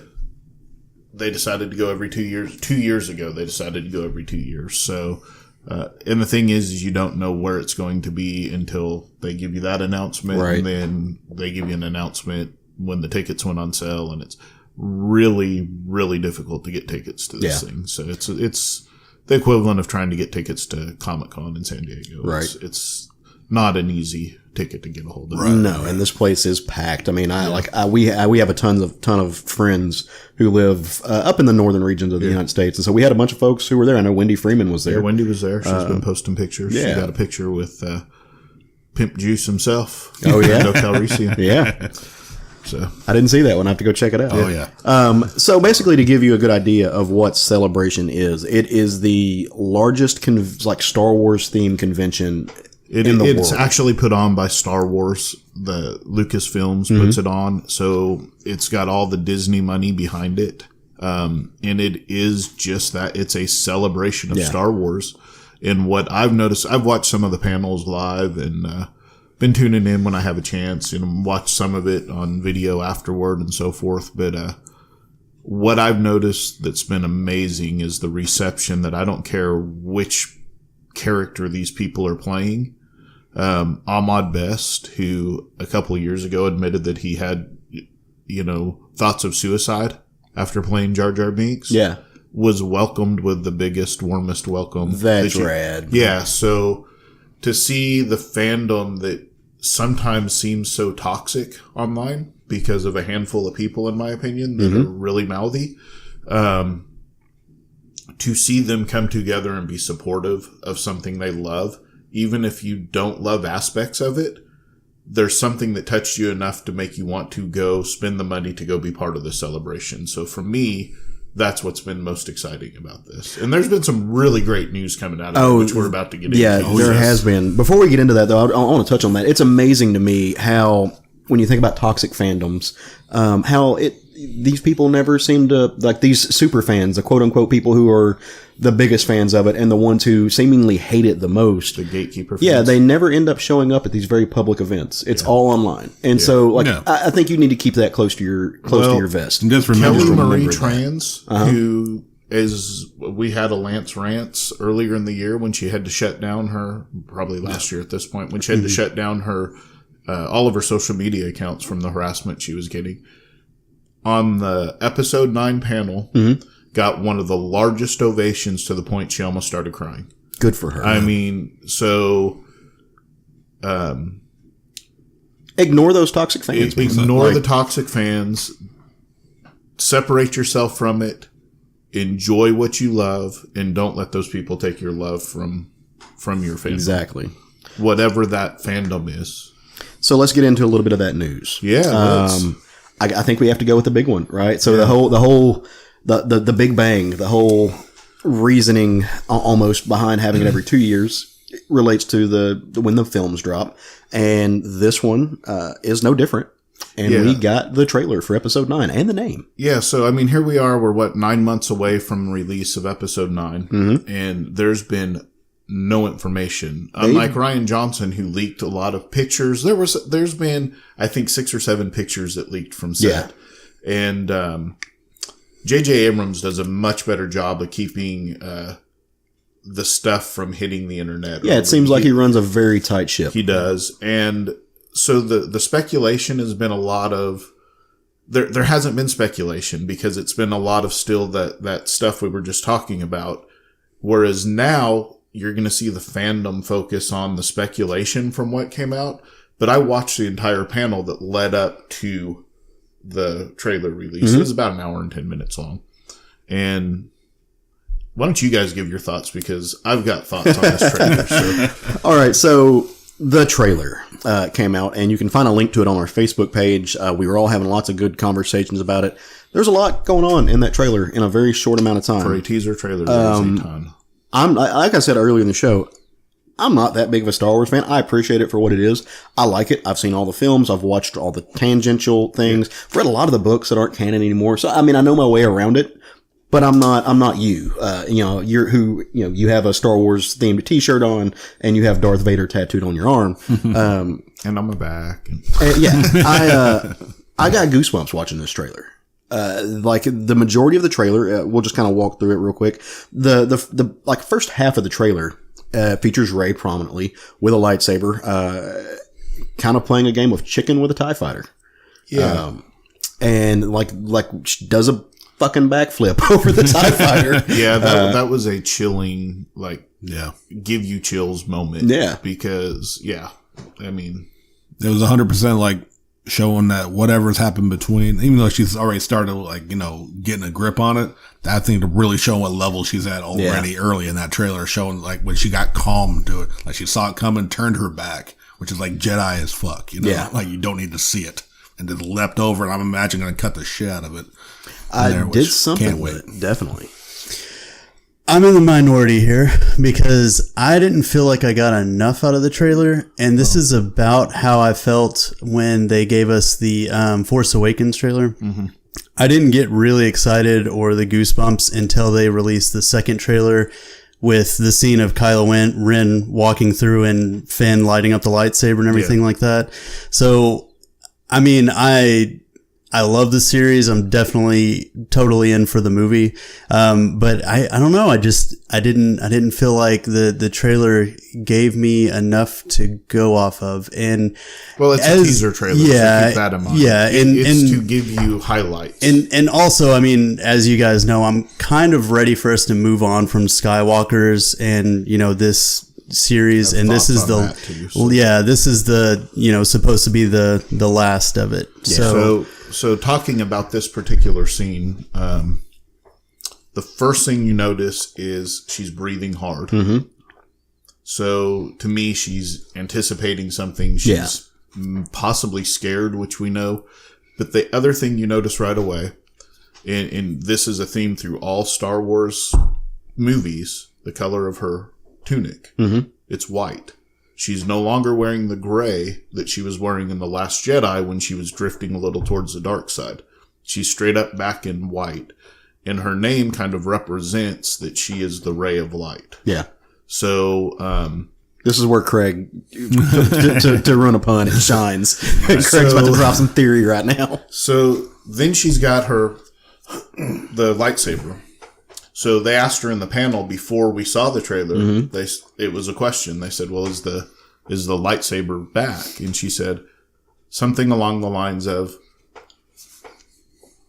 they decided to go every 2 years. 2 years ago, they decided to go every 2 years. So, and the thing is you don't know where it's going to be until they give you that announcement. Right. And then they give you an announcement when the tickets went on sale. And it's really, really difficult to get tickets to this thing. So it's the equivalent of trying to get tickets to Comic-Con in San Diego. Right. It's not an easy ticket to get a hold of. Right. No, and this place is packed. I mean, we have a ton of friends who live up in the northern regions of the United States, and so we had a bunch of folks who were there. I know Wendy Freeman was there. Yeah, Wendy was there. She's been posting pictures. Yeah. She got a picture with Pimp Juice himself. Oh yeah, No Calrissian. Yeah. So I didn't see that one. I have to go check it out. Oh yeah. So basically, to give you a good idea of what Celebration is, it is the largest Star Wars themed convention. It's actually put on by Star Wars. The Lucasfilms puts it on. So it's got all the Disney money behind it. And it is just that. It's a celebration of Star Wars. And what I've noticed, I've watched some of the panels live and been tuning in when I have a chance and watch some of it on video afterward and so forth. But what I've noticed that's been amazing is the reception that I don't care which character these people are playing. Ahmad Best, who a couple of years ago admitted that he had, thoughts of suicide after playing Jar Jar Binks, was welcomed with the biggest, warmest welcome. That's rad. Yeah, so to see the fandom that sometimes seems so toxic online because of a handful of people, in my opinion, that are really mouthy, to see them come together and be supportive of something they love, even if you don't love aspects of it, there's something that touched you enough to make you want to go spend the money to go be part of the celebration. So for me, that's what's been most exciting about this. And there's been some really great news coming out of it, which we're about to get into. Yeah, there has been. Before we get into that, though, I want to touch on that. It's amazing to me how, when you think about toxic fandoms, how these people never seem to, like these super fans, the quote unquote people who are the biggest fans of it and the ones who seemingly hate it the most. The gatekeeper fans. Yeah, they never end up showing up at these very public events. It's all online. And so, like, I think you need to keep that close to your vest. And just remember, Kelly Marie that. Trans, who is, we had a Lance Rants earlier in the year when she had to shut down her, probably last year at this point, when she had to shut down her, all of her social media accounts from the harassment she was getting. On the episode 9 panel, got one of the largest ovations to the point she almost started crying. Good for her. I mean, so, ignore those toxic fans. Ignore the toxic fans. Separate yourself from it. Enjoy what you love, and don't let those people take your love from your fandom. Exactly. Whatever that fandom is. So let's get into a little bit of that news. Yeah. I think we have to go with the big one, right? So the big bang, the whole reasoning almost behind having it every 2 years relates to when the films drop, and this one is no different. And we got the trailer for episode 9 and the name. Yeah, so I mean, here we are. We're 9 months away from release of episode 9, and there's been no information. Unlike Ryan Johnson, who leaked a lot of pictures, there's been, I think, 6 or 7 pictures that leaked from set. Yeah. And J.J. Abrams does a much better job of keeping the stuff from hitting the internet. Yeah, it seems like he runs a very tight ship. He does. And so the speculation has been a lot of, there hasn't been speculation because it's been a lot of still that stuff we were just talking about. Whereas now you're going to see the fandom focus on the speculation from what came out. But I watched the entire panel that led up to the trailer release. It was about an hour and 10 minutes long. And why don't you guys give your thoughts? Because I've got thoughts on this trailer. So. All right. So the trailer came out, and you can find a link to it on our Facebook page. We were all having lots of good conversations about it. There's a lot going on in that trailer in a very short amount of time. For a teaser trailer, there's a ton. Like I said earlier in the show, I'm not that big of a Star Wars fan. I appreciate it for what it is. I like it. I've seen all the films. I've watched all the tangential things. I've read a lot of the books that aren't canon anymore. So, I mean, I know my way around it, but I'm not you. You have a Star Wars themed t-shirt on and you have Darth Vader tattooed on your arm. And on my back. I got goosebumps watching this trailer. Like the majority of the trailer, we'll just kind of walk through it real quick. The like first half of the trailer, features Rey prominently with a lightsaber, kind of playing a game of chicken with a TIE fighter. Yeah. And like does a fucking backflip over the TIE fighter. Yeah. That was a chilling, give you chills moment. Yeah. Because, I mean, it was 100% like showing that whatever's happened between, even though she's already started getting a grip on it, I think to really show what level she's at already early in that trailer, showing like when she got calm to it, like she saw it coming, turned her back, which is like Jedi as fuck, like you don't need to see it, and just leapt over, and I'm imagining gonna cut the shit out of it. I did something with it, definitely. I'm in the minority here because I didn't feel like I got enough out of the trailer. And this is about how I felt when they gave us the Force Awakens trailer. Mm-hmm. I didn't get really excited or the goosebumps until they released the second trailer with the scene of Kylo Ren walking through and Finn lighting up the lightsaber and everything like that. So, I mean, I love the series. I'm definitely totally in for the movie. But I don't know. I didn't feel like the trailer gave me enough to go off of. And it's a teaser trailer. So keep that in mind. Yeah. It's to give you highlights. And also, I mean, as you guys know, I'm kind of ready for us to move on from Skywalkers and, this series, and this is this is the supposed to be the last of it. So talking about this particular scene, the first thing you notice is she's breathing hard. Mm-hmm. So to me, she's anticipating something. She's possibly scared, which we know. But the other thing you notice right away, and this is a theme through all Star Wars movies, the color of her tunic. Mm-hmm. It's white. She's no longer wearing the gray that she was wearing in The Last Jedi when she was drifting a little towards the dark side. She's straight up back in white. And her name kind of represents that she is the ray of light. Yeah. So, this is where Craig, to run a pun, it shines. Craig's about to drop some theory right now. So then she's got the lightsaber. So they asked her in the panel before we saw the trailer. It was a question. They said, "Well, is the lightsaber back?" And she said something along the lines of,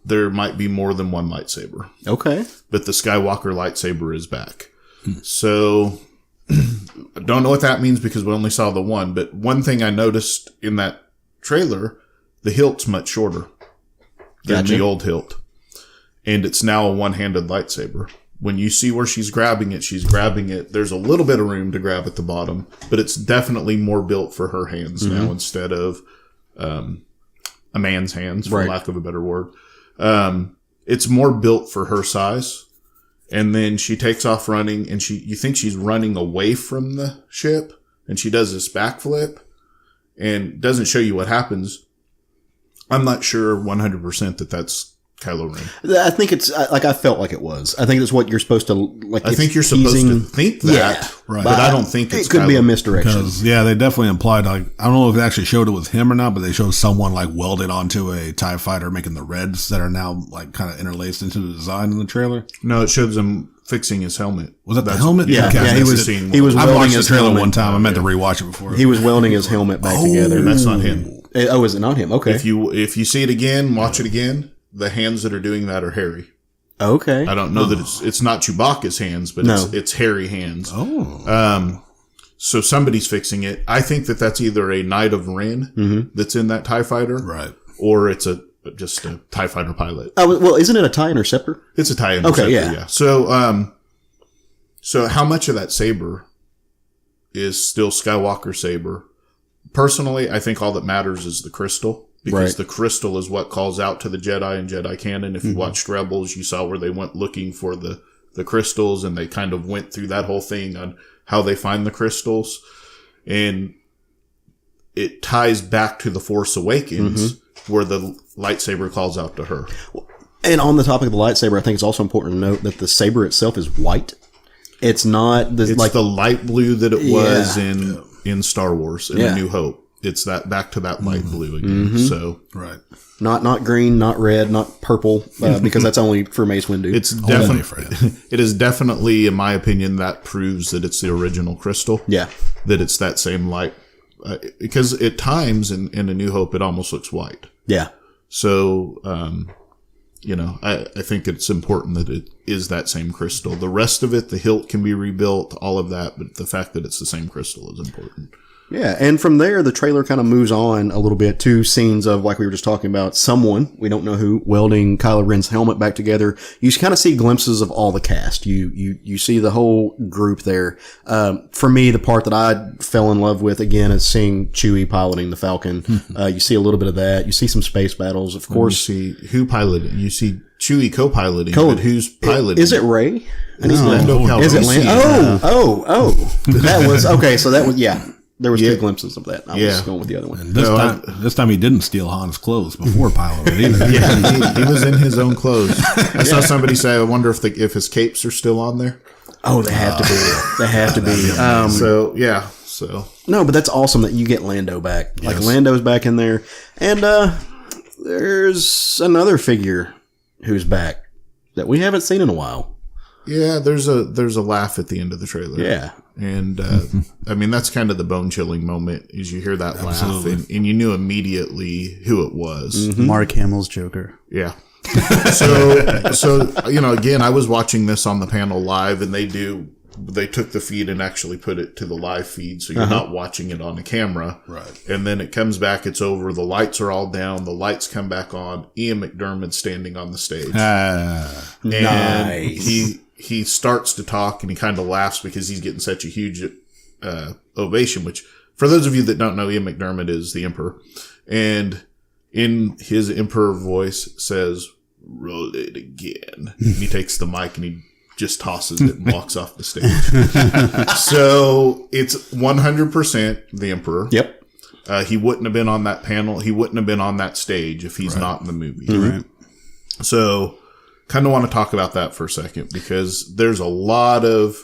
"There might be more than one lightsaber." Okay. But the Skywalker lightsaber is back. So I don't know what that means because we only saw the one. But one thing I noticed in that trailer, the hilt's much shorter than the old hilt. And it's now a one-handed lightsaber. When you see where she's grabbing it. There's a little bit of room to grab at the bottom, but it's definitely more built for her hands now instead of a man's hands, for lack of a better word. It's more built for her size. And then she takes off running, and you think she's running away from the ship, and she does this backflip, and doesn't show you what happens. I'm not sure 100% that that's Kylo Ren. I think it's I felt like it was. I think it's what you're supposed to like. I think you're supposed to think that, right. But I don't think it's it could Kylo be a Ren. misdirection. Because, they definitely implied, I don't know if they actually showed it was him or not, but they showed someone, welded onto a TIE fighter, making the reds that are now, kind of interlaced into the design in the trailer. No, it shows him fixing his helmet. Was that the helmet? Yeah, Okay. he was I welding watched the his trailer helmet. one time. I meant to rewatch it before. He was welding his helmet back together. And that's not him. Oh, is it not him? Okay. If you see it again, watch it again. The hands that are doing that are hairy. Okay. I don't know that it's not Chewbacca's hands, but it's hairy hands. Oh. So somebody's fixing it. I think that's either a Knight of Ren that's in that TIE fighter, Right. or it's just a TIE fighter pilot. Oh, well, isn't it a TIE interceptor? It's a TIE interceptor. Okay, yeah. So how much of that saber is still Skywalker saber? Personally, I think all that matters is the crystal. Because the crystal is what calls out to the Jedi and Jedi canon. If you watched Rebels, you saw where they went looking for the crystals, and they kind of went through that whole thing on how they find the crystals. And it ties back to The Force Awakens, where the lightsaber calls out to her. And on the topic of the lightsaber, I think it's also important to note that the saber itself is white. It's not the light blue that it was in Star Wars, in A New Hope. It's back to that light blue again. So Right. Not green, not red, not purple, because that's only for Mace Windu. it's definitely, it is definitely, in my opinion, that proves that it's the original crystal. Yeah. That it's that same light. Because at times in A New Hope, it almost looks white. Yeah. So, I think it's important that it is that same crystal. The rest of it, the hilt can be rebuilt, all of that, but the fact that it's the same crystal is important. Yeah, and from there, the trailer kind of moves on a little bit to scenes of, like we were just talking about, someone, we don't know who, welding Kylo Ren's helmet back together. You kind of see glimpses of all the cast. You see the whole group there. For me, the part that I fell in love with, again, is seeing Chewie piloting the Falcon. You see a little bit of that. You see some space battles, of course. You see who piloted. You see Chewie co-piloting, but who's piloting? Is it Rey? Lando Calrissian. Is it Lando? Oh. That was, okay, so that was, There was two glimpses of that. I was going with the other one. And this time he didn't steal Han's clothes before piloting either. He was in his own clothes. I saw somebody say, I wonder if his capes are still on there. Oh, they have to be. They have to be. So no, but that's awesome that you get Lando back. Yes. Like Lando's back in there, and there's another figure who's back that we haven't seen in a while. Yeah, there's a laugh at the end of the trailer. Yeah. And, I mean, that's kind of the bone-chilling moment, is you hear that laugh, and you knew immediately who it was. Mark Hamill's Joker. Yeah. So, again, I was watching this on the panel live, and they took the feed and actually put it to the live feed, so you're not watching it on the camera. Right. And then it comes back, it's over, the lights are all down, the lights come back on, Ian McDiarmid's standing on the stage. And Nice. he starts to talk and he kind of laughs because he's getting such a huge ovation, which for those of you that don't know, Ian McDiarmid is the Emperor. And in his Emperor voice says, "Roll it again." And he takes the mic and he just tosses it and walks off the stage. So it's 100% the Emperor. Yep. He wouldn't have been on that panel. He wouldn't have been on that stage if he's not in the movie. Right. So, kind of want to talk about that for a second, because there's a lot of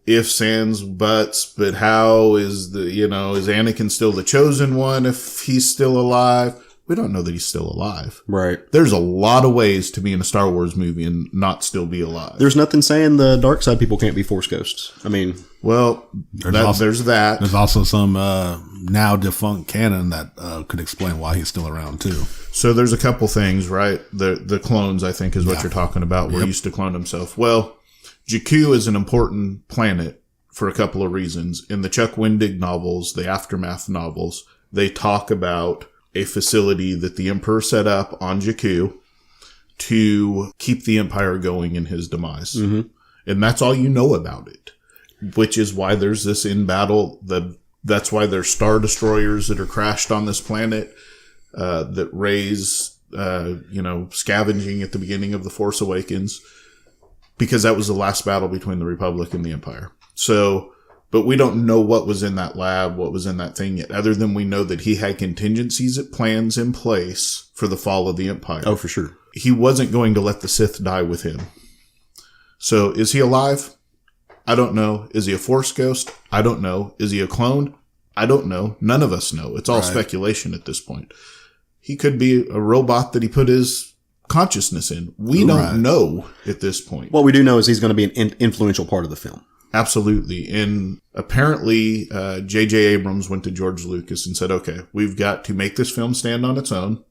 ifs, ands, buts, but how is is Anakin still the chosen one if he's still alive? We don't know that he's still alive. Right. There's a lot of ways to be in a Star Wars movie and not still be alive. There's nothing saying the dark side people can't be Force ghosts. I mean, well, there's that. There's also some now defunct canon that could explain why he's still around too. So there's a couple things, right? The clones, I think, is what you're talking about, where he used to clone himself. Well, Jakku is an important planet for a couple of reasons. In the Chuck Wendig novels, the Aftermath novels, they talk about a facility that the Emperor set up on Jakku to keep the Empire going in his demise. Mm-hmm. And that's all you know about it, which is why there's this in battle. That's why there's Star Destroyers that are crashed on this planet, that Rey's, scavenging at the beginning of The Force Awakens, because that was the last battle between the Republic and the Empire. So, but we don't know what was in that lab, what was in that thing yet, other than we know that he had contingencies and plans in place for the fall of the Empire. oh, for sure. He wasn't going to let the Sith die with him. So, is he alive? I don't know. Is he a Force ghost? I don't know. Is he a clone? I don't know. None of us know. It's all speculation at this point. He could be a robot that he put his consciousness in. We don't know at this point. What we do know is he's going to be an influential part of the film. Absolutely. And apparently, J.J. Abrams went to George Lucas and said, okay, we've got to make this film stand on its own.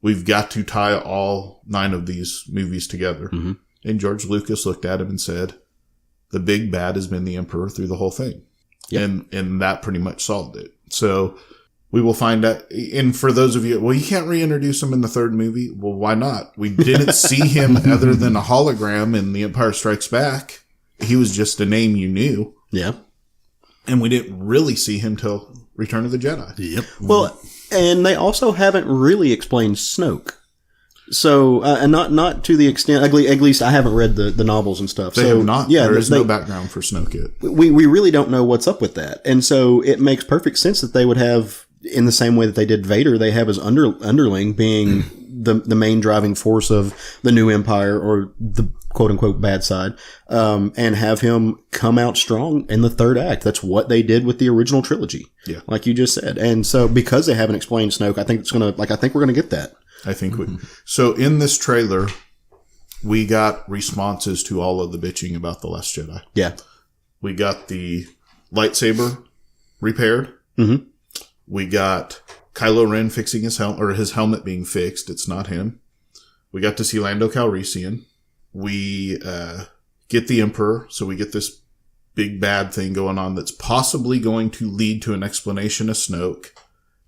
We've got to tie all 9 of these movies together. Mm-hmm. And George Lucas looked at him and said, the big bad has been the Emperor through the whole thing. Yep. And that pretty much solved it. So we will find out. And for those of you, well, you can't reintroduce him in the 3rd movie. Well, why not? We didn't see him other than a hologram in The Empire Strikes Back. He was just a name you knew. Yeah. And we didn't really see him till Return of the Jedi. Yep. Well, and they also haven't really explained Snoke. So, and not to the extent, at least I haven't read the novels and stuff. They have not. Yeah, there is no background for Snoke yet. We really don't know what's up with that. And so it makes perfect sense that they would have, in the same way that they did Vader, they have his underling being the main driving force of the new Empire, or the quote unquote bad side, and have him come out strong in the 3rd act. That's what they did with the original trilogy. Yeah. Like you just said. And so because they haven't explained Snoke, I think we're going to get that. I think so in this trailer, we got responses to all of the bitching about The Last Jedi. Yeah. We got the lightsaber repaired. Mm-hmm. We got Kylo Ren fixing his helmet, or his helmet being fixed. It's not him. We got to see Lando Calrissian. We get the Emperor, so we get this big bad thing going on that's possibly going to lead to an explanation of Snoke.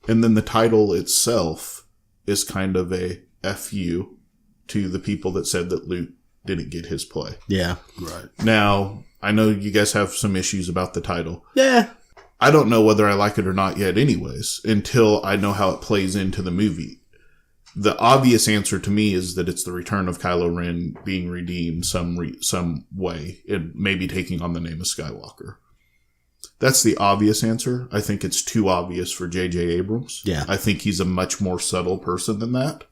And then the title itself is kind of a FU to the people that said that Luke didn't get his play. Yeah. Right. Now, I know you guys have some issues about the title. Yeah. I don't know whether I like it or not yet anyways, until I know how it plays into the movie. The obvious answer to me is that it's the return of Kylo Ren being redeemed some way, and maybe taking on the name of Skywalker. That's the obvious answer. I think it's too obvious for J.J. Abrams. Yeah. I think he's a much more subtle person than that.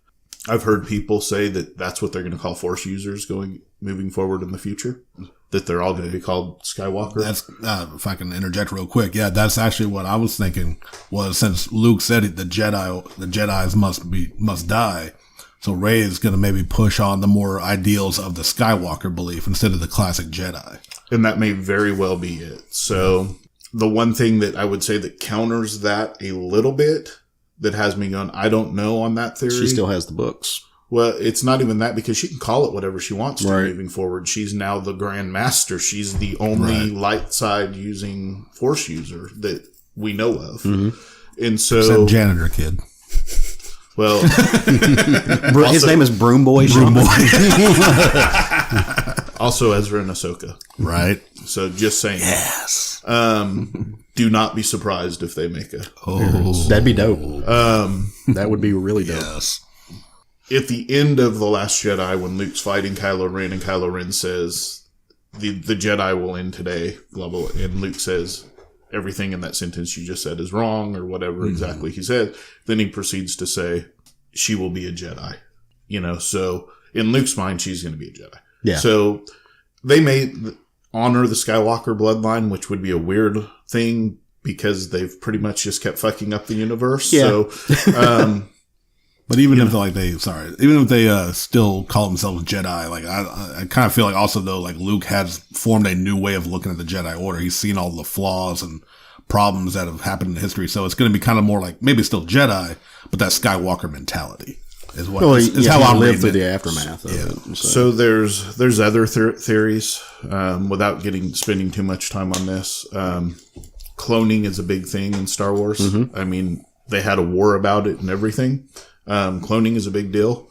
I've heard people say that that's what they're going to call Force users moving forward in the future. That they're all going to be called Skywalker. That's, if I can interject real quick. Yeah, that's actually what I was thinking, was since Luke said it, the Jedis must die. So Rey is going to maybe push on the more ideals of the Skywalker belief instead of the classic Jedi. And that may very well be it. So the one thing that I would say that counters that a little bit, that has me going, I don't know on that theory. She still has the books. Well, it's not even that, because she can call it whatever she wants to moving forward. She's now the Grand Master. She's the only light side using Force user that we know of. Mm-hmm. And so, except janitor kid. Well, his name is Broom Boy. Also Ezra and Ahsoka. Right. So just saying. Yes. Do not be surprised if they make a. Oh, that'd be dope. That would be really dope. Yes. At the end of The Last Jedi, when Luke's fighting Kylo Ren, and Kylo Ren says, the Jedi will end today, blah, blah, blah, and Luke says, everything in that sentence you just said is wrong, or whatever exactly he said. Then he proceeds to say, she will be a Jedi. so in Luke's mind, she's going to be a Jedi. Yeah. So they may honor the Skywalker bloodline, which would be a weird thing because they've pretty much just kept fucking up the universe. Yeah. So, But even if they still call themselves Jedi, like I kind of feel like also though, like Luke has formed a new way of looking at the Jedi Order. He's seen all the flaws and problems that have happened in history. So it's going to be kind of more like maybe still Jedi, but that Skywalker mentality is what is how I live live through the aftermath of it. So there's other theories, without spending too much time on this. Cloning is a big thing in Star Wars. I mean, they had a war about it and everything. Cloning is a big deal.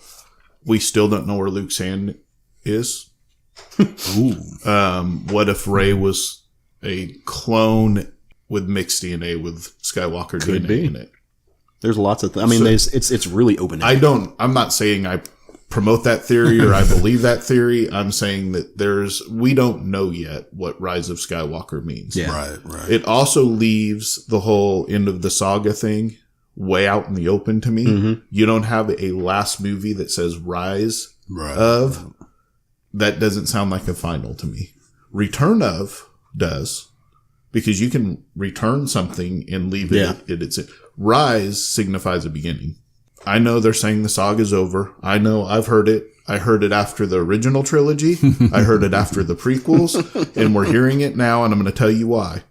We still don't know where Luke's hand is. What if Rey was a clone with mixed DNA with Skywalker DNA in it? There's lots of I mean, it's really open. I'm not saying I promote that theory or I believe that theory. I'm saying that we don't know yet what Rise of Skywalker means. Yeah. Right. It also leaves the whole end of the saga thing way out in the open to me. You don't have a last movie that says Rise of. That doesn't sound like a final to me. Return of does, because you can return something and leave it. Rise signifies a beginning. I know they're saying the saga's over. I know I've heard it. I heard it after the original trilogy. I heard it after the prequels, and we're hearing it now, and I'm going to tell you why.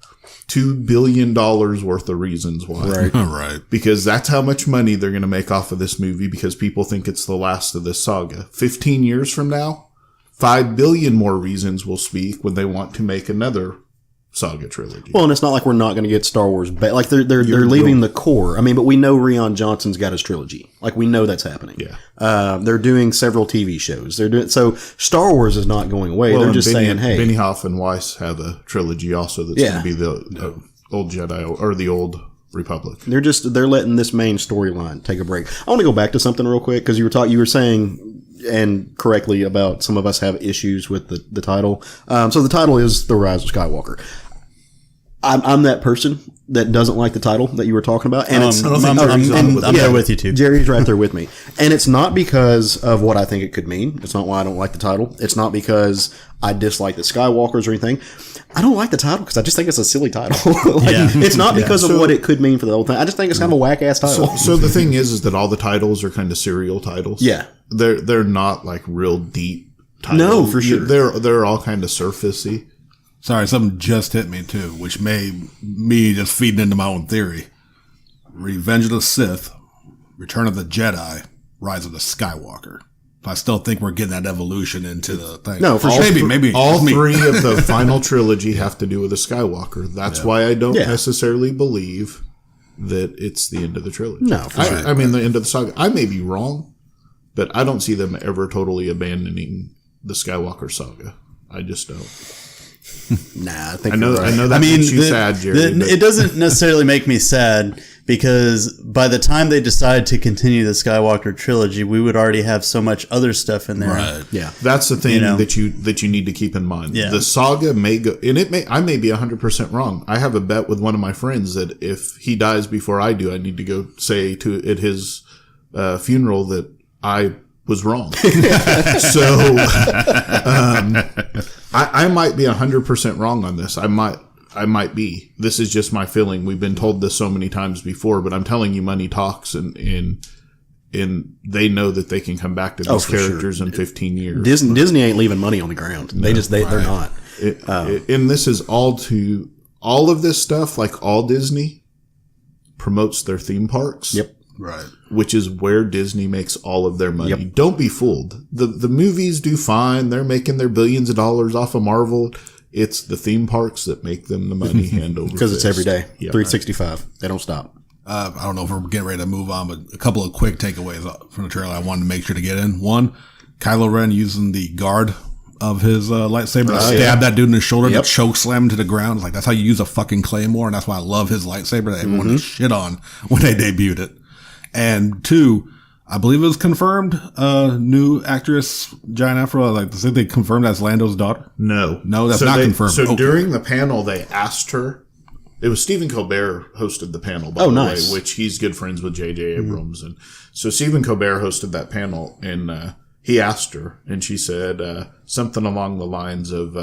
$2 billion worth of reasons why. Right. Because that's how much money they're going to make off of this movie, because people think it's the last of this saga. 15 years from now, 5 billion more reasons will speak when they want to make another saga trilogy. Well, and it's not like we're not going to get Star Wars back. Like they're leaving the core. I mean, but we know Rian Johnson's got his trilogy. Like we know that's happening. Yeah. They're doing several TV shows. So Star Wars is not going away. They're just saying, hey, Benioff and Weiss have a trilogy also that's going to be the old Jedi or the old Republic. They're letting this main storyline take a break. I want to go back to something real quick because you were saying, and correctly, about some of us have issues with the title. So the title is The Rise of Skywalker. I'm that person that doesn't like the title that you were talking about, and I'm there with you too. Jerry's right there with me, and it's not because of what I think it could mean. It's not why I don't like the title. It's not because I dislike the Skywalkers or anything. I don't like the title because I just think it's a silly title. It's not because of what it could mean for the whole thing. I just think it's kind of a whack ass title. So the thing is that all the titles are kind of serial titles. Yeah, they're not like real deep titles. No, for sure. They're all kind of surfacey. Sorry, something just hit me too, which made me just feeding into my own theory. Revenge of the Sith, Return of the Jedi, Rise of the Skywalker. I still think we're getting that evolution into the thing. No, for sure. Maybe all three of the final trilogy have to do with the Skywalker. That's why I don't necessarily believe that it's the end of the trilogy. No, for sure. I mean, the end of the saga. I may be wrong, but I don't see them ever totally abandoning the Skywalker saga. I just don't. Nah, I think I know right. that makes you sad, Jerry. It doesn't necessarily make me sad because by the time they decide to continue the Skywalker trilogy, we would already have so much other stuff in there. Right. Yeah, that's the thing that you need to keep in mind. Yeah. The saga may go, and I may be 100% wrong. I have a bet with one of my friends that if he dies before I do, I need to go say at his funeral that I was wrong. So I might be 100% wrong on this. I might be. This is just my feeling. We've been told this so many times before, but I'm telling you, money talks, and they know that they can come back to these characters in 15 years. Disney ain't leaving money on the ground. They're not. And this is all of this stuff, like all Disney promotes their theme parks. Yep. Right. Which is where Disney makes all of their money. Yep. Don't be fooled. The movies do fine. They're making their billions of dollars off of Marvel. It's the theme parks that make them the money hand over because it's every day. Yep. 365. They don't stop. I don't know if we're getting ready to move on, but a couple of quick takeaways from the trailer I wanted to make sure to get in. One, Kylo Ren using the guard of his lightsaber to stab that dude in the shoulder to choke slam him to the ground. It's like, that's how you use a fucking claymore, and that's why I love his lightsaber that everyone shit on when they debuted it. And two, I believe it was confirmed, new actress, Giant Afro, like they confirmed that's Lando's daughter? No, that's not confirmed. So during the panel, they asked her it was Stephen Colbert hosted the panel, by Oh, the nice. way, which he's good friends with J.J. Abrams. And so Stephen Colbert hosted that panel, and he asked her, and she said something along the lines of,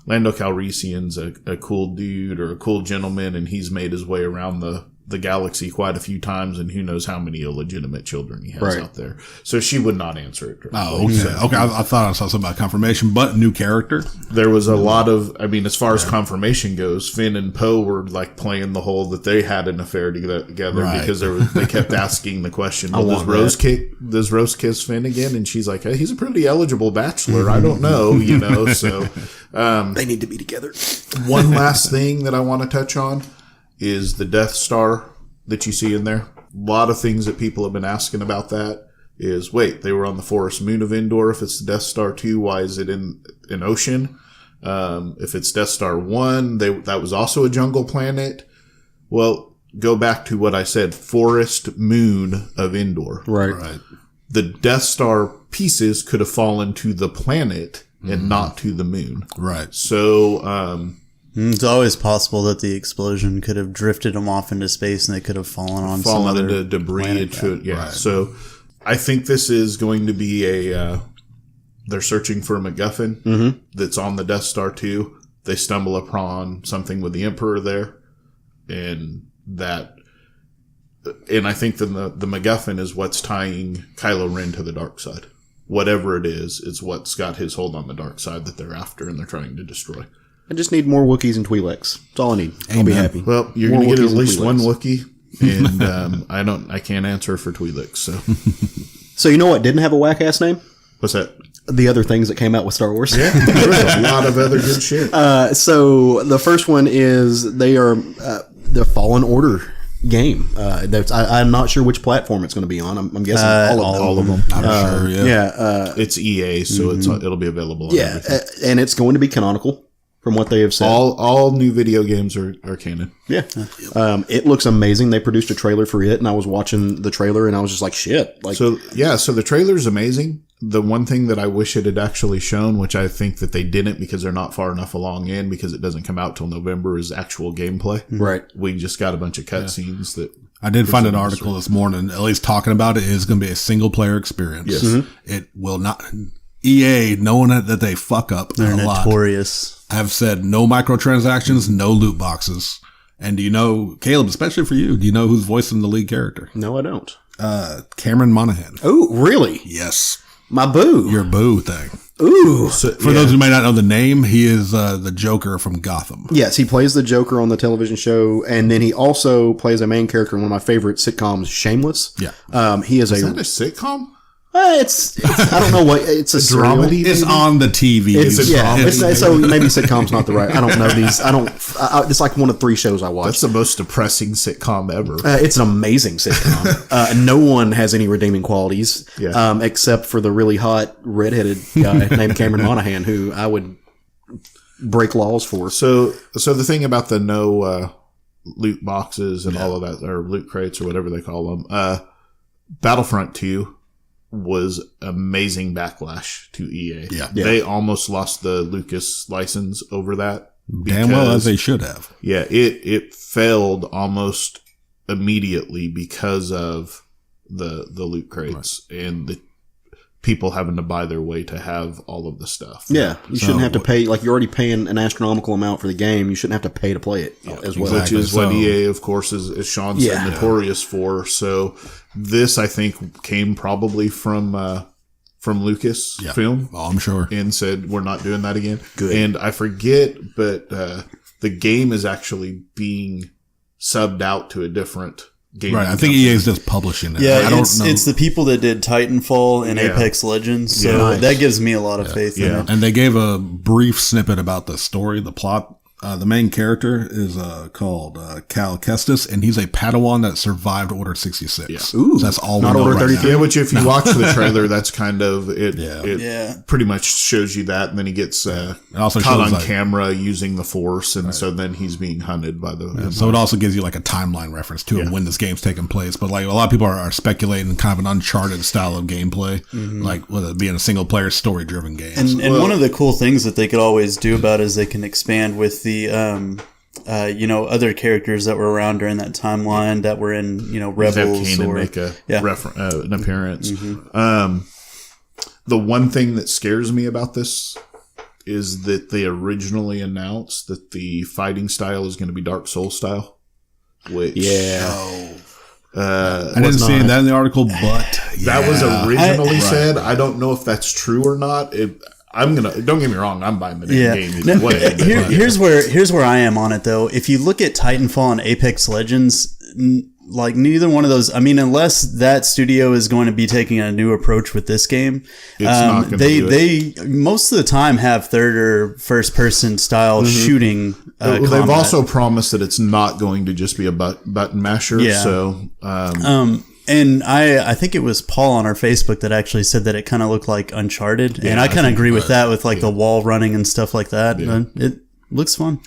Lando Calrissian's a cool dude or a cool gentleman, and he's made his way around the galaxy quite a few times, and who knows how many illegitimate children he has out there. So she would not answer it directly. Oh, okay. So Okay, I thought I saw something about confirmation, but new character. there was a lot of, I mean, as far as confirmation goes, Finn and Poe were like playing the whole that they had an affair together Right. because they kept asking the question, well, does Rose kiss Finn again? And she's like, hey, he's a pretty eligible bachelor. I don't know, so. They need to be together. One last thing that I want to touch on is the Death Star that you see in there. A lot of things that people have been asking about that is, wait, they were on the forest moon of Endor. If it's the Death Star 2, why is it in an ocean? If it's Death Star 1, that was also a jungle planet. Well, go back to what I said, forest moon of Endor. Right. The Death Star pieces could have fallen to the planet and not to the moon. Right. So, It's always possible that the explosion could have drifted them off into space and they could have fallen on some other into debris. planet. Right. So I think this is going to be they're searching for a MacGuffin that's on the Death Star 2. They stumble upon something with the Emperor there, and I think the MacGuffin is what's tying Kylo Ren to the dark side. Whatever it is what's got his hold on the dark side that they're after and they're trying to destroy. I just need more Wookiees and Twi'leks. That's all I need. I'll be happy. Well, you're More going to get Wookiees at and least one Twi'leks. Wookiee, and I can't answer for Twi'leks. So So you know what didn't have a whack ass name? what's that? The other things that came out with Star Wars. Yeah, there's a lot of other good shit. So the first one is they are the Fallen Order game. I'm not sure which platform it's going to be on. I'm guessing all of them. I'm sure. Yeah. It's EA, so it'll be available. On everything. And it's going to be canonical from what they have said. All new video games are canon. Yeah. It looks amazing. They produced a trailer for it, and I was watching the trailer, and I was just like, shit. Like, So the trailer's amazing. The one thing that I wish it had actually shown, which I think that they didn't because they're not far enough along in because it doesn't come out till November, is actual gameplay. right. We just got a bunch of cutscenes that. I did find an article this morning, at least talking about it, is going to be a single player experience. Yes. It will not. EA, knowing that they fuck up They're a lot, notorious. have said no microtransactions, no loot boxes. And do you know, Caleb, especially for you, do you know who's voicing the lead character? No, I don't. Cameron Monaghan. Oh, really? Yes. My boo. Your boo thing. Ooh. For those who may not know the name, he is the Joker from Gotham. Yes, he plays the Joker on the television show, and then he also plays a main character in one of my favorite sitcoms, Shameless. Yeah. He is Is that a sitcom? it's I don't know what it's a serial. dramedy? It's on the TV. So maybe sitcom's not the right. I don't know these. It's like one of 3 shows I watch. That's the most depressing sitcom ever. It's an amazing sitcom. No one has any redeeming qualities, Yeah. except for the really hot redheaded guy named Cameron Monaghan, who I would break laws for. So the thing about the no loot boxes and all of that, or loot crates or whatever they call them, Battlefront 2 was amazing backlash to EA. Yeah. They almost lost the Lucas license over that. Damn well as they should have. Yeah, it failed almost immediately because of the loot crates and the people having to buy their way to have all of the stuff. Yeah, you shouldn't have to pay. Like, you're already paying an astronomical amount for the game. You shouldn't have to pay to play it as well. Which is what So- EA, of course, as Sean said, notorious for. So this, I think, came probably from Lucas Film. Oh, I'm sure. And said, we're not doing that again. Good. And I forget, but the game is actually being subbed out to a different game. Right. I think EA is just publishing it. Yeah, I don't know. it's the people that did Titanfall and Apex Legends, so that gives me a lot of faith in it. And they gave a brief snippet about the story, the plot. The main character is called Cal Kestis, and he's a Padawan that survived Order 66. Yeah. Ooh, so that's all not we know Order right 33. now. Yeah, which if you watch the trailer, that's kind of it. Yeah. Pretty much shows you that, and then he gets also caught shows, on like- camera using the Force, and so then he's being hunted by the. So it also gives you like a timeline reference to it when this game's taking place. But like a lot of people are speculating kind of an Uncharted style of gameplay, like with it being a single player story driven game. And one of the cool things that they could always do about it is they can expand with the other characters that were around during that timeline that were in, Rebels. Have Kanan or make an appearance. The one thing that scares me about this is that they originally announced that the fighting style is going to be Dark Souls style. Which, I didn't see that in the article, but that was originally said. I don't know if that's true or not. Don't get me wrong, I'm buying the damn game either way. Here's where I am on it though. If you look at Titanfall and Apex Legends, like neither one of those, unless that studio is going to be taking a new approach with this game, they most of the time have third or first person style shooting. They've also promised that it's not going to just be a button masher. Yeah. So, and I think it was Paul on our Facebook that actually said that it kind of looked like Uncharted, and I kind of agree with that, with like the wall running and stuff like that. Yeah. It looks fun.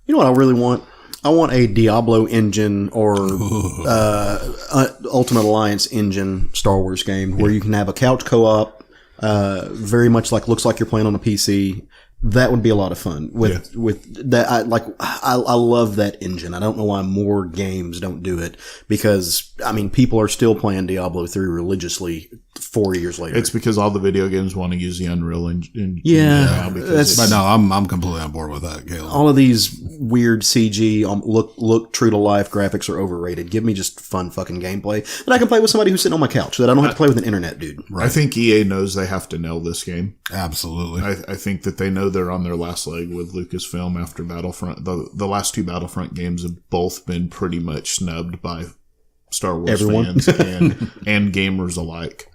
You know what I really want? I want a Diablo engine or Ultimate Alliance engine Star Wars game where you can have a couch co-op, very much looks like you're playing on a PC. That would be a lot of fun with that. I love that engine. I don't know why more games don't do it, because people are still playing Diablo 3 religiously 4 years later. it's because all the video games want to use the Unreal Engine. but no, I'm completely on board with that, Caleb. All of these weird CG look true to life graphics are overrated. Give me just fun fucking gameplay that I can play with somebody who's sitting on my couch, that I don't have to play with an internet dude. I think EA knows they have to nail this game. Absolutely. I think that they know they're on their last leg with Lucasfilm after Battlefront. The last two Battlefront games have both been pretty much snubbed by Star Wars fans and gamers alike.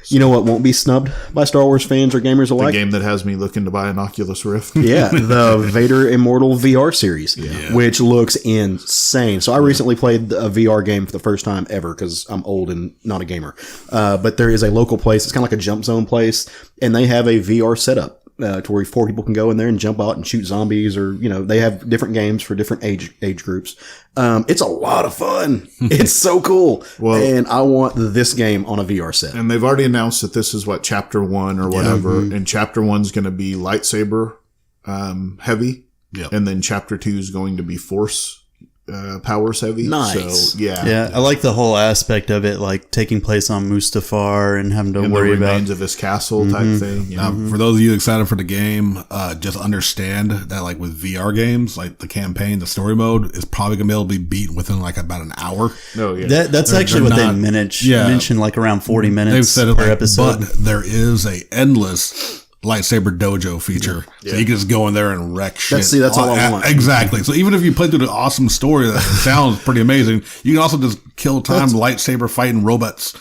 You know what won't be snubbed by Star Wars fans or gamers alike? The game that has me looking to buy an Oculus Rift. Yeah, the Vader Immortal VR series, which looks insane. So I recently played a VR game for the first time ever because I'm old and not a gamer. But there is a local place. It's kind of like a jump zone place, and they have a VR setup. To where 4 people can go in there and jump out and shoot zombies, or they have different games for different age groups. It's a lot of fun. It's so cool. And I want this game on a VR set. And they've already announced that this is chapter 1 or whatever, and chapter 1's going to be lightsaber heavy, and then chapter 2 is going to be force powers heavy. Nice. So, I like the whole aspect of it, like taking place on Mustafar and having to worry the about remains of his castle type thing. For those of you excited for the game, just understand that with VR games, the campaign, the story mode is probably gonna be able to be beaten within about an hour. Oh yeah, that's actually what they mentioned, around 40 minutes. They've said it per episode. But there is a endless lightsaber dojo feature, so you can just go in there and wreck shit. That's all I want. Exactly. So even if you play through the awesome story that sounds pretty amazing, you can also just kill time lightsaber fighting robots.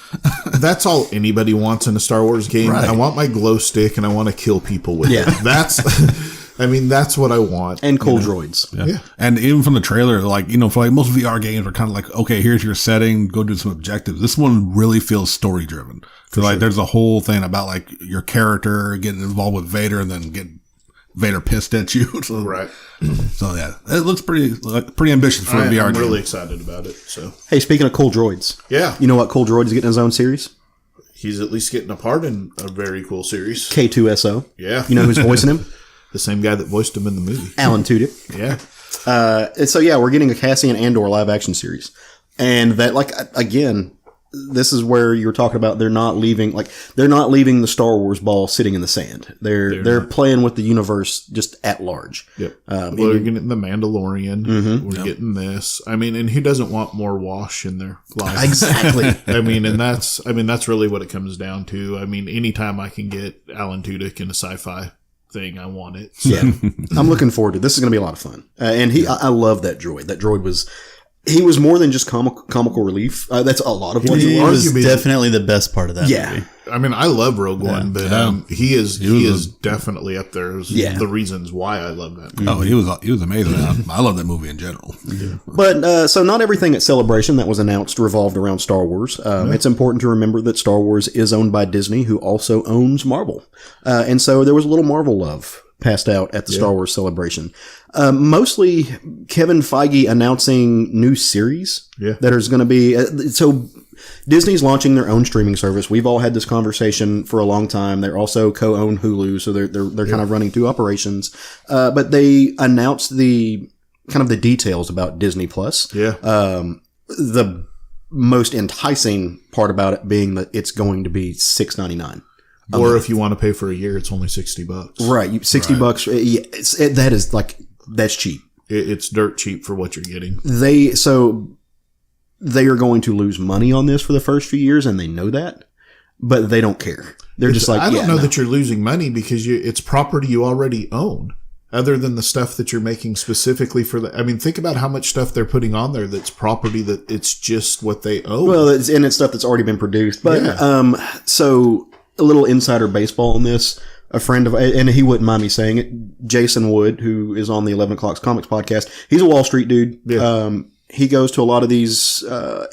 That's all anybody wants in a Star Wars game. Right. I want my glow stick and I want to kill people with it. That's what I want. And cool droids. Yeah. And even from the trailer, for most VR games are kind of okay, here's your setting, go do some objectives. This one really feels story driven. Because there's a whole thing about your character getting involved with Vader and then get Vader pissed at you. Right. So yeah, it looks pretty ambitious for a VR I'm game. really excited about it. So hey, speaking of cool droids, you know what cool droid is getting his own series? He's at least getting a part in a very cool series. K2SO. Yeah. You know who's voicing him? The same guy that voiced him in the movie. Alan Tudyk. Yeah. And so we're getting a Cassian Andor live action series, and that again. This is where you're talking about they're not leaving the Star Wars ball sitting in the sand. They're playing with the universe just at large. Yep. We're getting the Mandalorian. Mm-hmm. We're getting this. And who doesn't want more wash in their life? Exactly. and that's really what it comes down to. Anytime I can get Alan Tudyk in a sci-fi thing, I want it. So. Yeah. I'm looking forward to it. This is going to be a lot of fun. And I love that droid. That droid was more than just comical relief. That's a lot of what he was. Definitely the best part of that movie. I love Rogue One, but he is definitely up there as the reasons why I love that movie. Oh, he was amazing. I love that movie in general. Yeah. But so not everything at Celebration that was announced revolved around Star Wars. It's important to remember that Star Wars is owned by Disney, who also owns Marvel, and so there was a little Marvel love passed out at the Star Wars Celebration. Mostly Kevin Feige announcing new series that is going to be so Disney's launching their own streaming service. We've all had this conversation for a long time. They're also co-own Hulu, so they're kind of running two operations. But they announced the kind of the details about Disney Plus. Yeah. The most enticing part about it being that it's going to be $6.99. Or if you want to pay for a year, it's only $60. Right. $60. Yeah, that is like, that's cheap. It's dirt cheap for what you're getting. They are going to lose money on this for the first few years, and they know that, but they don't care. They're just like, I don't know that you're losing money because it's property you already own, other than the stuff that you're making specifically for the. I mean, think about how much stuff they're putting on there that's property that it's just what they own. Well, it's stuff that's already been produced. But so a little insider baseball on this. A friend of, and he wouldn't mind me saying it, Jason Wood, who is on the 11 O'Clock Comics podcast. He's a Wall Street dude. Yeah. He goes to a lot of these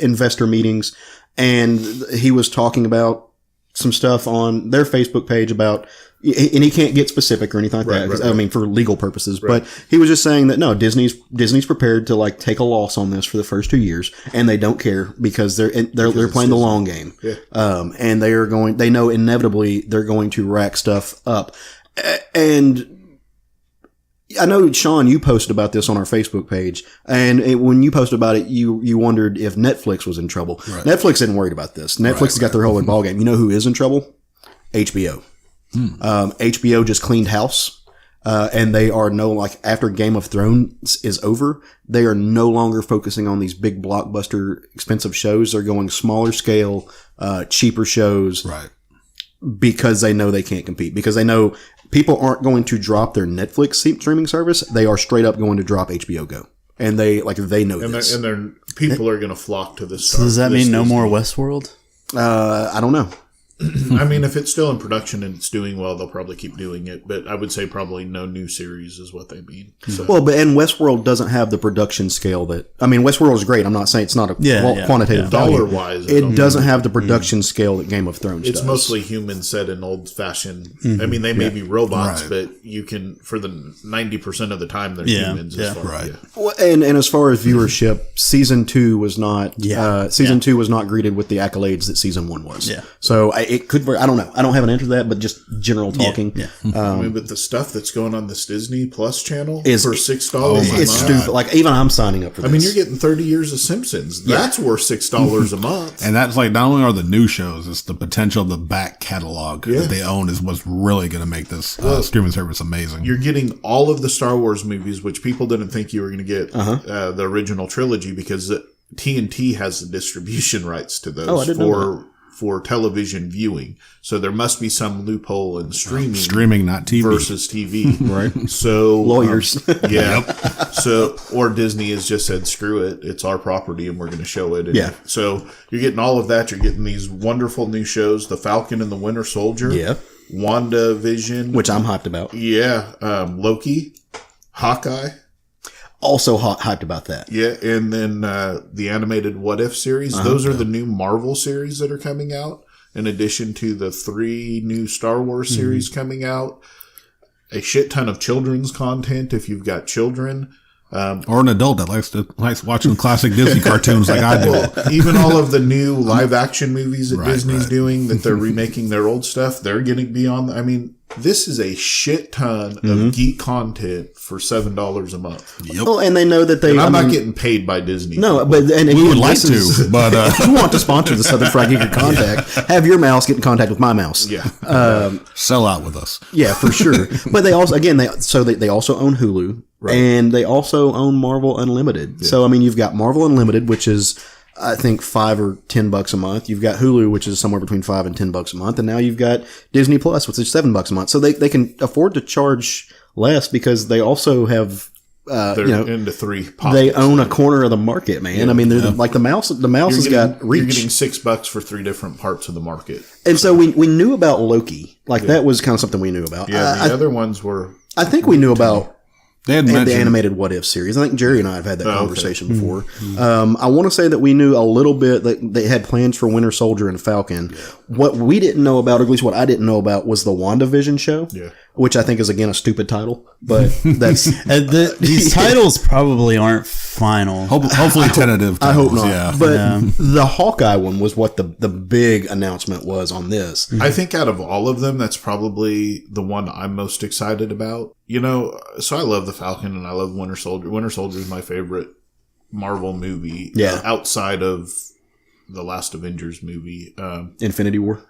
investor meetings, and he was talking about some stuff on their Facebook page about, and he can't get specific or anything like that. Right. I mean, for legal purposes, but he was just saying that no, Disney's prepared to like take a loss on this for the first 2 years, and they don't care because they're playing the long game. Yeah. And they know inevitably they're going to rack stuff up. And I know, Sean, you posted about this on our Facebook page, and when you posted about it, you wondered if Netflix was in trouble. Right. Netflix isn't worried about this. Netflix has got their whole ball game. You know who is in trouble? HBO. HBO just cleaned house, and they are after Game of Thrones is over, they are no longer focusing on these big blockbuster expensive shows. They're going smaller scale, cheaper shows. Right. Because they know they can't compete. Because they know people aren't going to drop their Netflix streaming service. They are straight up going to drop HBO Go. And they know this. And people are going to flock to this. So does that mean no more Westworld? I don't know. I mean, if it's still in production and it's doing well, they'll probably keep doing it. But I would say probably no new series is what they mean. So. Well, and Westworld doesn't have the production scale that. I mean, Westworld is great. I'm not saying it's not a quantitative value. Dollar-wise, it doesn't have the production scale that Game of Thrones does. It's mostly human set in old-fashioned. I mean, they may be robots, but you can, for the 90% of the time, they're humans. Well, and as far as viewership, season 2 was not. Season 2 was not greeted with the accolades that season 1 was. Yeah. So it could. I don't know. I don't have an answer to that, but just general talking. I mean, but the stuff that's going on this Disney Plus channel is for $6 it's stupid. Like even I'm signing up for this. I mean, you're getting 30 years of Simpsons. That's worth $6 a month. And that's like, not only are the new shows, it's the potential of the back catalog that they own is what's really going to make this streaming service amazing. You're getting all of the Star Wars movies, which people didn't think you were going to get the original trilogy because TNT has the distribution rights to those for television viewing. So there must be some loophole in streaming, not TV versus TV. Right. So lawyers. So, or Disney has just said, screw it. It's our property and we're going to show it. And so you're getting all of that. You're getting these wonderful new shows, The Falcon and the Winter Soldier. Yeah. WandaVision. Which I'm hyped about. Yeah. Loki. Hawkeye. Also hyped about that. Yeah, and then the animated What If series. Those are the new Marvel series that are coming out, in addition to the 3 new Star Wars series coming out. A shit ton of children's content if you've got children. Or an adult that likes watching classic Disney cartoons like I do. Well, even all of the new live action movies that Disney's doing, that they're remaking their old stuff, they're going to be on. I mean, this is a shit ton of geek content for $7 a month. Yep. Well, and they know that I'm not getting paid by Disney. No, but we would like to, but if you want to sponsor the Southern Fried Geeker Contact, have your mouse get in contact with my mouse. Yeah, sell out with us. Yeah, for sure. But they also, again, they also own Hulu, and they also own Marvel Unlimited. Yeah. So I mean, you've got Marvel Unlimited, which is, I think, $5 or $10 a month. You've got Hulu, which is somewhere between $5 and $10 a month, and now you've got Disney Plus, which is $7 a month. So they can afford to charge less because they also have, they're into 3 pockets. They own a corner of the market, man. Yeah, I mean, they're like the mouse. The mouse has got reach. You're getting $6 for 3 different parts of the market. And so we knew about Loki. Like that was kind of something we knew about. Yeah, the other ones were. I think we knew about. They had the animated What If series. I think Jerry and I have had that conversation before. I want to say that we knew a little bit that they had plans for Winter Soldier and Falcon. What we didn't know about, or at least what I didn't know about, was the WandaVision show. Yeah. which I think is again a stupid title, but that's these titles probably aren't final. Hopefully tentative. I hope titles, not. Yeah. But the Hawkeye one was what the big announcement was on this. I think out of all of them, that's probably the one I'm most excited about. You know, so I love the Falcon and I love Winter Soldier. Winter Soldier is my favorite Marvel movie. Yeah. Outside of the last Avengers movie. Infinity War.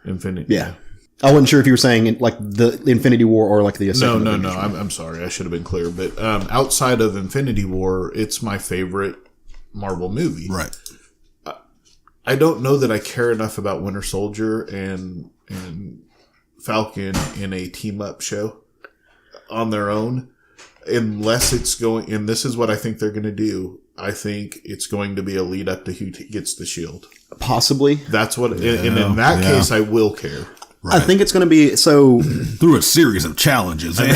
Yeah. I wasn't sure if you were saying like the Infinity War or like the second No. Avengers one. I'm sorry. I should have been clear. But outside of Infinity War, it's my favorite Marvel movie. Right. I don't know that I care enough about Winter Soldier and Falcon in a team up show on their own, unless it's going. And this is what I think they're going to do. I think it's going to be a lead up to who gets the shield. Possibly. That's what. And in that case, I will care. Right. I think it's going to be so through a series of challenges. I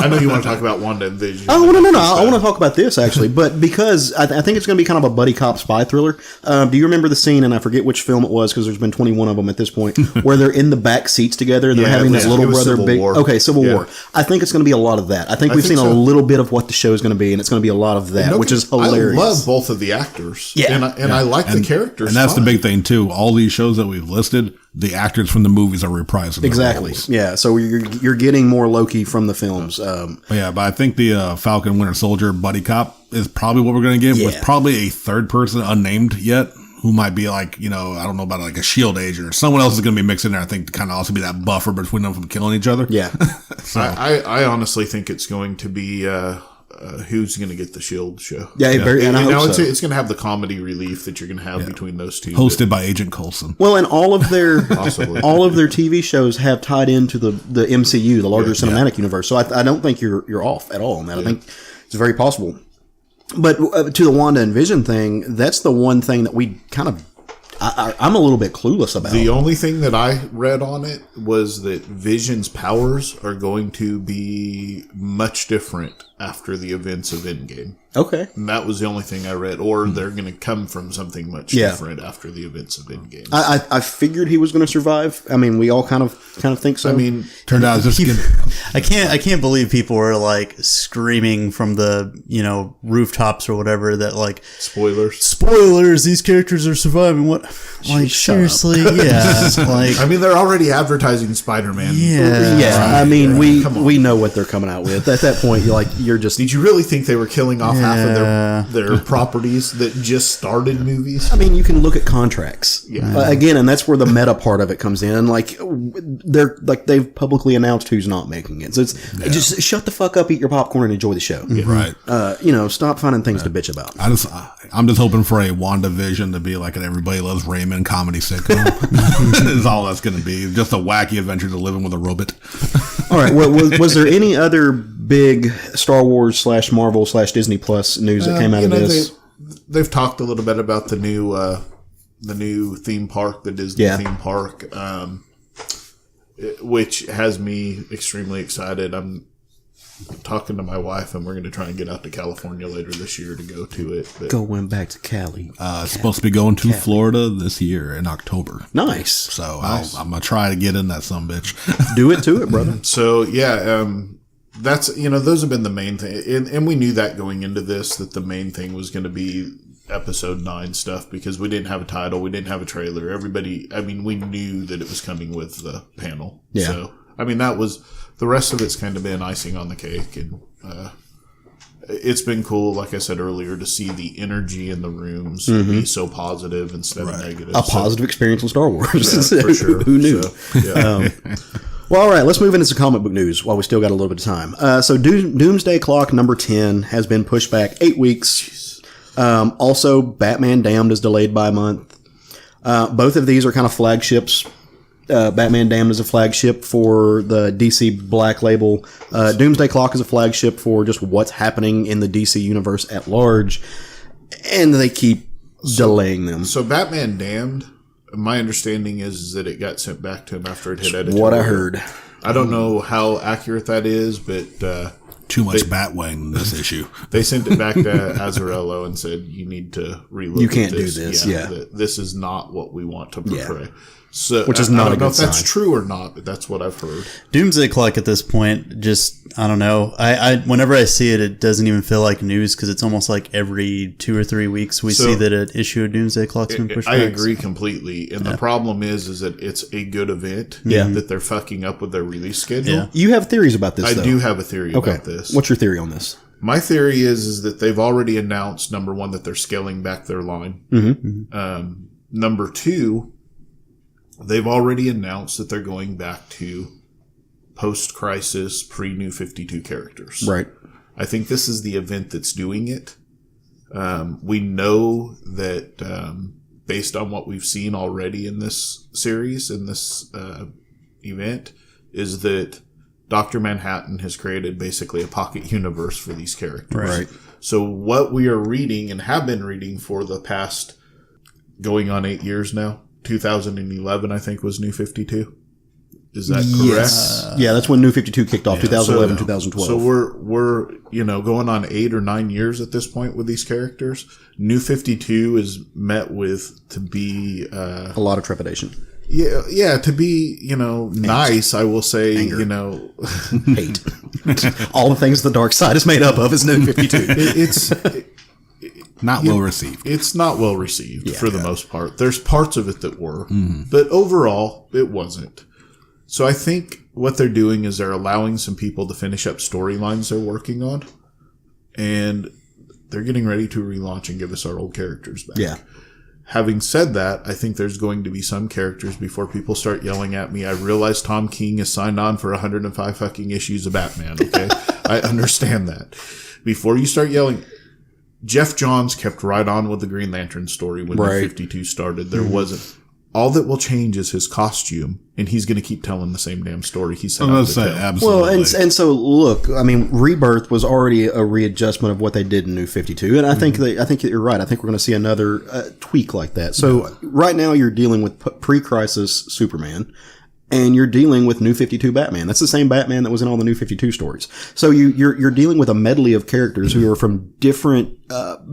know you want to talk about Wanda and Vision. Oh no! I want to talk about this actually, but because I think it's going to be kind of a buddy cop spy thriller. Do you remember the scene? And I forget which film it was because there's been 21 of them at this point, where they're in the back seats together and they're having this little brother Civil War. Okay, Civil War. I think it's going to be a lot of that. I think we've seen a little bit of what the show is going to be, and it's going to be a lot of that, which is hilarious. I love both of the actors. Yeah, and I like the characters. And that's the big thing too. All these shows that we've listed, the actors from the movies are reprising their exactly. roles. Yeah, so you're getting more Loki from the films. But I think the Falcon Winter Soldier buddy cop is probably what we're going to get with probably a third person unnamed yet who might be like, I don't know about like a shield agent or someone else is going to be mixed in there. I think to kind of also be that buffer between them from killing each other. Yeah. So. I honestly think it's going to be who's going to get the shield show. Yeah, and I hope so. It's going to have the comedy relief that you're going to have between those two. Hosted by Agent Coulson. Well, and all of their TV shows have tied into the MCU, the larger cinematic universe. So I don't think you're off at all on that. I think it's very possible. But to the Wanda and Vision thing, that's the one thing that we kind of I'm a little bit clueless about. The only thing that I read on it was that Vision's powers are going to be much different after the events of Endgame. Okay. And that was the only thing I read. Or they're going to come from something much different after the events of Endgame. I figured he was going to survive. I mean, we all kind of think so. I mean, turned out just I can't believe people were like screaming from the rooftops or whatever that like spoilers, these characters are surviving. What? Like seriously? Yeah. Like I mean, they're already advertising Spider-Man. Yeah. Right. I mean, we know what they're coming out with. At that point, you're just. Did you really think they were killing off half of their properties that just started movies? I mean, you can look at contracts again, and that's where the meta part of it comes in. Like they've publicly announced who's not making it, so it's just shut the fuck up, eat your popcorn, and enjoy the show. Yeah. Right. Stop finding things to bitch about. I'm just hoping for a WandaVision to be like an Everybody Loves Raymond comedy sitcom. Is all that's going to be. Just a wacky adventures of living with a robot. All right. Well, was there any other big Star Wars / Marvel / Disney Plus news that came out of this? They've talked a little bit about the new theme park, the Disney theme park, which has me extremely excited. I'm talking to my wife, and we're going to try and get out to California later this year to go to it. But going back to Cali. Supposed to be going to Florida this year in October. Nice. So I'm going to try to get in that sumbitch. Do it to it, brother. So, that's, those have been the main thing. And we knew that going into this, that the main thing was going to be episode 9 stuff, because we didn't have a title. We didn't have a trailer. We knew that it was coming with the panel. Yeah. So, that was... The rest of it's kind of been icing on the cake, and it's been cool, like I said earlier, to see the energy in the rooms be so positive instead of negative. A positive experience in Star Wars. Yeah, for sure. Who knew? So, well, all right, let's move into some comic book news while we still got a little bit of time. So Doomsday Clock number 10 has been pushed back 8 weeks. Also, Batman Damned is delayed by a month. Both of these are kind of flagships. Batman Damned is a flagship for the DC Black Label. Doomsday Clock is a flagship for just what's happening in the DC universe at large. And they keep delaying them. So Batman Damned, my understanding is that it got sent back to him after it hit editorial. What I heard. I don't know how accurate that is, but... Too much Batwing in this issue. They sent it back to Azzarello and said, you need to relook You can't at this. do this, This is not what we want to portray. So, which is I not a don't know good if that's sign. true or not, but that's what I've heard. Doomsday Clock at this point, just I don't know. I whenever I see it, it doesn't even feel like news because it's almost like every 2 or 3 weeks we see that an issue of Doomsday Clock's been pushed I back. agree completely, and the problem is that it's a good event. Yeah. That they're fucking up with their release schedule. Yeah. You have theories about this, I though. do have a theory Okay. about this. What's your theory on this? My theory is that they've already announced, number one, that they're scaling back their line. Number two, they've already announced that they're going back to post-crisis, pre-New 52 characters. Right. I think this is the event that's doing it. We know that based on what we've seen already in this series, in this event, is that Dr. Manhattan has created basically a pocket universe for these characters. Right. So what we are reading and have been reading for the past going on 8 years now, 2011 I think was New 52. Is that correct? Yeah, that's when New 52 kicked off, 2011, So- 2012. So we're going on 8 or 9 years at this point with these characters. New 52 is met with to be a lot of trepidation. to be nice. I will say Anger. hate. All the things the dark side is made up of is New 52. It's Not well received. it's not well received for the most part. There's parts of it that were, but overall it wasn't. So I think what they're doing is they're allowing some people to finish up storylines they're working on, and they're getting ready to relaunch and give us our old characters back. Yeah. Having said that, I think there's going to be some characters before people start yelling at me. I realize Tom King is signed on for 105 fucking issues of Batman, okay? I understand that. Before you start yelling, Jeff Johns kept right on with the Green Lantern story when Right. New 52 started. There wasn't. All that will change is his costume, and he's going to keep telling the same damn story he said. I was going to say, absolutely. Well, and so look, I mean, Rebirth was already a readjustment of what they did in New 52, and I think you're right. I think we're going to see another tweak like that. So right now you're dealing with pre-crisis Superman, and you're dealing with New 52 Batman. That's the same Batman that was in all the New 52 stories. So you're dealing with a medley of characters who are from different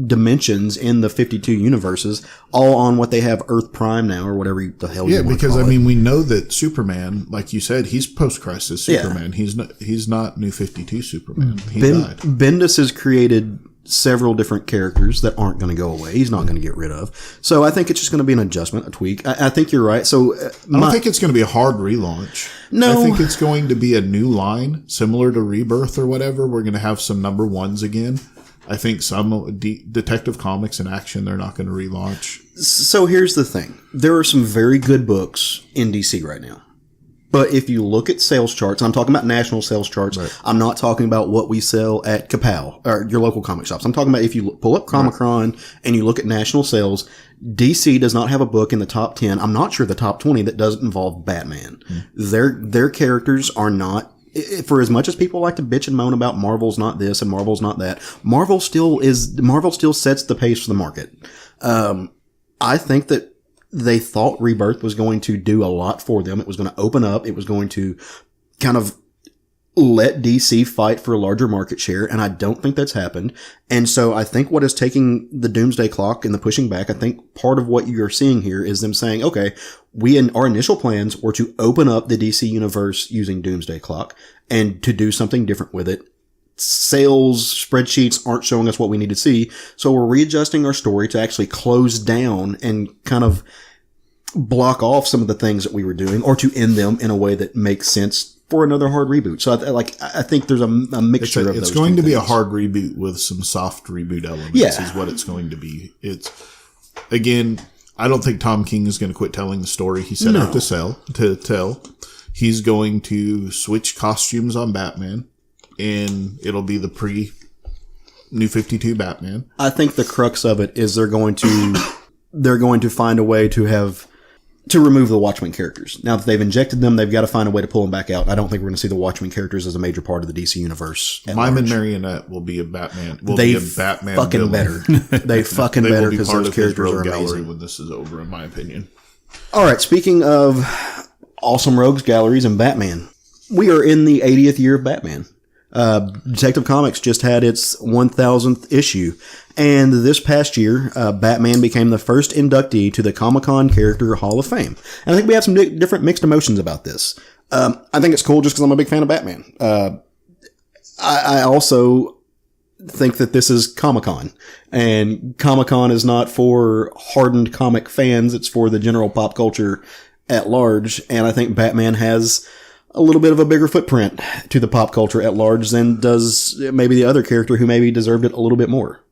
dimensions in the 52 universes, all on what they have Earth Prime now, or whatever the hell you want to because call I it. mean, we know that Superman, like you said, he's post-crisis Superman. He's not New 52 Superman. He died. Bendis has created several different characters that aren't going to go away. He's not going to get rid of. So I think it's just going to be an adjustment, a tweak. I think you're right. So I don't think it's going to be a hard relaunch. No. I think it's going to be a new line, similar to Rebirth or whatever. We're going to have some number ones again. I think some Detective Comics in Action, they're not going to relaunch. So here's the thing. There are some very good books in DC right now. But if you look at sales charts, I'm talking about national sales charts. Right. I'm not talking about what we sell at Kapow or your local comic shops. I'm talking about if you pull up Comicron and you look at national sales, DC does not have a book in the top 10. I'm not sure the top 20 that doesn't involve Batman. Their characters are not, for as much as people like to bitch and moan about Marvel's not this and Marvel's not that, Marvel still sets the pace for the market. I think that they thought Rebirth was going to do a lot for them. It was going to open up. It was going to kind of let DC fight for a larger market share. And I don't think that's happened. And so I think what is taking the Doomsday Clock and the pushing back, I think part of what you're seeing here is them saying, okay, our initial plans were to open up the DC universe using Doomsday Clock and to do something different with it. Sales spreadsheets aren't showing us what we need to see. So we're readjusting our story to actually close down and kind of block off some of the things that we were doing, or to end them in a way that makes sense for another hard reboot. So I think there's a mixture of those. It's going to be a things. hard reboot with some soft reboot elements. Yeah. Is what it's going to be. It's, again, I don't think Tom King is going to quit telling the story he set out to tell. He's going to switch costumes on Batman, and it'll be the pre-New 52 Batman. I think the crux of it is they're going to find a way to remove the Watchmen characters. Now that they've injected them, they've got to find a way to pull them back out. I don't think we're going to see the Watchmen characters as a major part of the DC universe. Mime and Marionette will be a Batman. They be a Batman fucking villain. better. They fucking They better will be because part those of his characters are rogue gallery amazing. when this is over, in my opinion. All right, speaking of awesome rogues galleries and Batman, we are in the 80th year of Batman. Detective Comics just had its 1000th issue, And this past year, Batman became the first inductee to the Comic-Con Character Hall of Fame. And I think we have some different mixed emotions about this. I think it's cool just because I'm a big fan of Batman. I also think that this is Comic-Con. And Comic-Con is not for hardened comic fans. It's for the general pop culture at large. And I think Batman has a little bit of a bigger footprint to the pop culture at large than does maybe the other character who maybe deserved it a little bit more.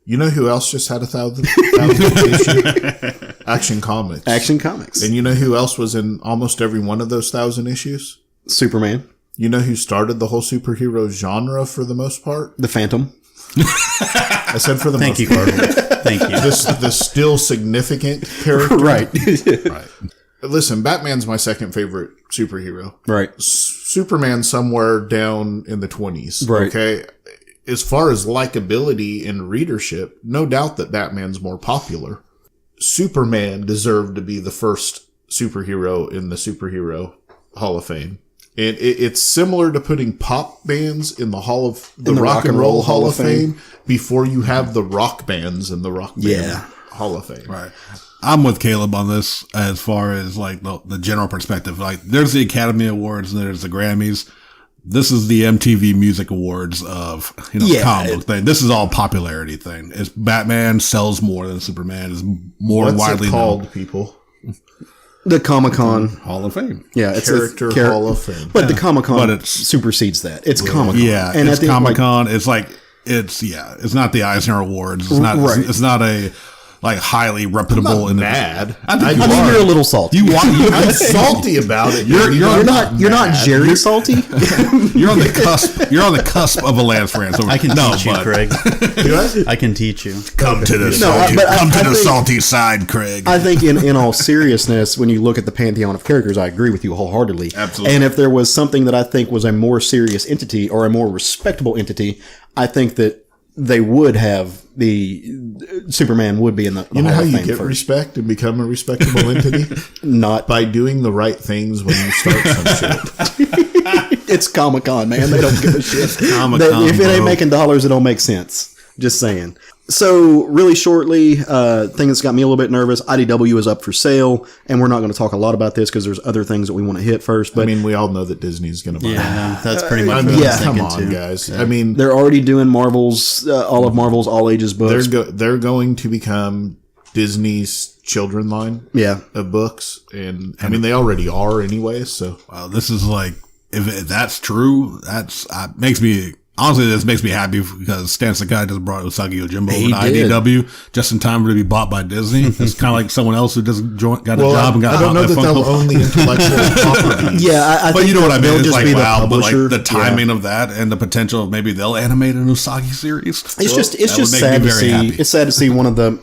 You know who else just had 1,000 issue? Action Comics. Action Comics. And you know who else was in almost every one of those 1,000 issues? Superman. You know who started the whole superhero genre for the most part? The Phantom. I said for the Thank most you, part. Thank you. The still significant character. Right. Right. Listen, Batman's my second favorite superhero. Right. Superman somewhere down in the 20s. Right. Okay. As far as likability and readership, no doubt that Batman's more popular. Superman deserved to be the first superhero in the Superhero Hall of Fame. And it's similar to putting pop bands in the Rock and Roll Hall of Fame before you have the rock bands in the Rock Band Hall of Fame. Right. I'm with Caleb on this as far as like the general perspective. Like there's the Academy Awards and there's the Grammys. This is the MTV Music Awards of, comic book thing. This is all popularity thing. It's Batman sells more than Superman, is more What's widely it called, known. people? The Comic-Con Hall of Fame. Yeah, it's Character Hall of Fame. But the Comic-Con But it's- supersedes that. It's Comic-Con. Yeah, and it's I think, Comic-Con. It's it's not the Eisner Awards. It's not, Right. it's not a like highly reputable. I'm mad. I mean, you're a little salty. I'm salty about it. You're not Jerry salty. You're on the cusp. You're on the cusp of a Lance France. I can teach you, Craig. What? I can teach you. Come to the salty side, Craig. I think in all seriousness, when you look at the pantheon of characters, I agree with you wholeheartedly. Absolutely. And if there was something that I think was a more serious entity or a more respectable entity, I think that they would have Superman would be in the You know Hall how of you Fame get first. respect and become a respectable entity? Not By doing the right things when you start some shit. It's Comic-Con, man. They don't give a shit. Comic-Con, If it ain't bro. making dollars, it don't make sense. Just saying. So, really shortly, thing that's got me a little bit nervous, IDW is up for sale, and we're not going to talk a lot about this because there's other things that we want to hit first, but I mean, we all know that Disney's going to buy it. Yeah, that's pretty much I what mean, I was yeah, come thinking on, too. guys. I mean, they're already doing Marvel's, all of Marvel's all ages books. they're going to become Disney's children line Yeah. of books. And I mean, they already are anyway. So Wow, this is like, if that's true, that's makes me. Honestly, this makes me happy because Stan Sakai just brought Usagi Yojimbo He to did. IDW just in time for it to be bought by Disney. It's kind of like someone else who just got a job and got I don't know that they'll own the intellectual property. Yeah, I But think you know what I mean? they'll It's just like, be the wow, but like publisher. the timing of that and the potential of maybe they'll animate an Usagi series. It's just That would make sad me to very see. happy. It's sad to see one of the.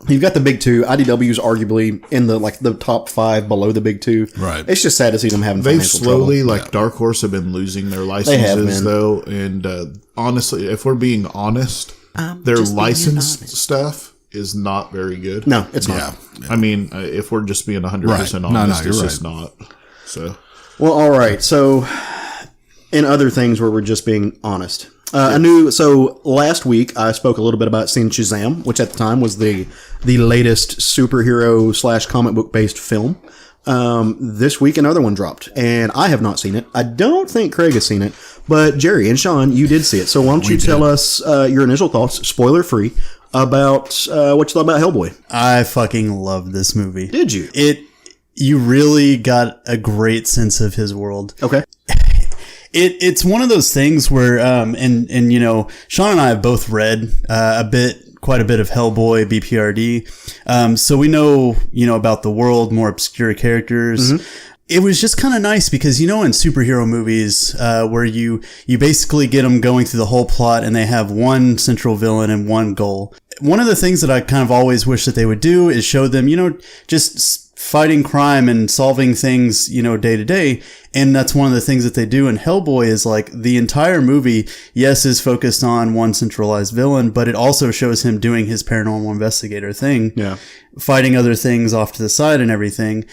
You've got the big two. IDW's arguably in the top 5 below the big two. Right. It's just sad to see them having They've financial slowly, trouble. like Dark Horse, have been losing their have licenses, been. though. And honestly, if we're being honest, their licensed stuff is not very good. No, it's not. Yeah. I mean, if we're just being 100% Right. No, honest, you're it's right. just not. So, Well, all right. So, in other things where we're just being honest, so last week I spoke a little bit about seeing Shazam, which at the time was the latest superhero / comic book based film. This week another one dropped, and I have not seen it. I don't think Craig has seen it, but Jerry and Sean, you did see it. So why don't you tell us your initial thoughts, spoiler free, about what you thought about Hellboy? I fucking love this movie. Did you? You really got a great sense of his world. Okay. It's one of those things where, and you know, Sean and I have both read quite a bit of Hellboy, BPRD. So we know, about the world, more obscure characters. Mm-hmm. It was just kind of nice because, in superhero movies, where you basically get them going through the whole plot and they have one central villain and one goal. One of the things that I kind of always wish that they would do is show them, just fighting crime and solving things, day to day. And that's one of the things that they do in Hellboy is like the entire movie, yes, is focused on one centralized villain, but it also shows him doing his paranormal investigator thing. Yeah. Fighting other things off to the side and everything.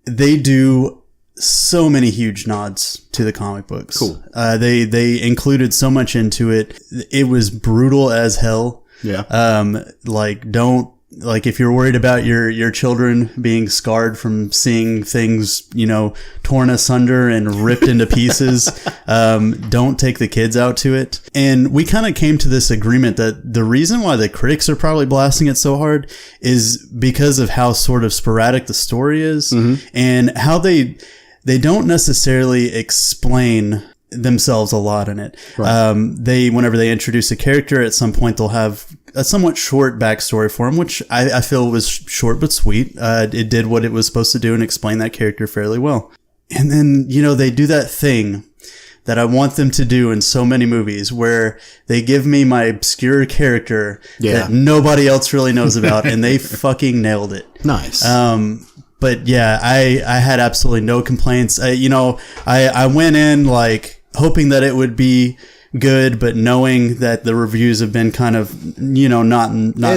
They do so many huge nods to the comic books. Cool. They included so much into it. It was brutal as hell. Like, don't, like, if you're worried about your children being scarred from seeing things, you know, torn asunder and ripped into pieces, don't take the kids out to it. And we kind of came to this agreement that the reason why the critics are probably blasting it so hard is because of how sort of sporadic the story is, and how they don't necessarily explain themselves a lot in it. Right. Whenever they introduce a character, at some point they'll have a somewhat short backstory for him, which I feel was short but sweet. It did what it was supposed to do and explain that character fairly well. And then, you know, they do that thing that I want them to do in so many movies where they give me my obscure character that nobody else really knows about, and they fucking nailed it. Nice. But yeah, I had absolutely no complaints. I went in like hoping that it would be good, but knowing that the reviews have been kind of, you know, not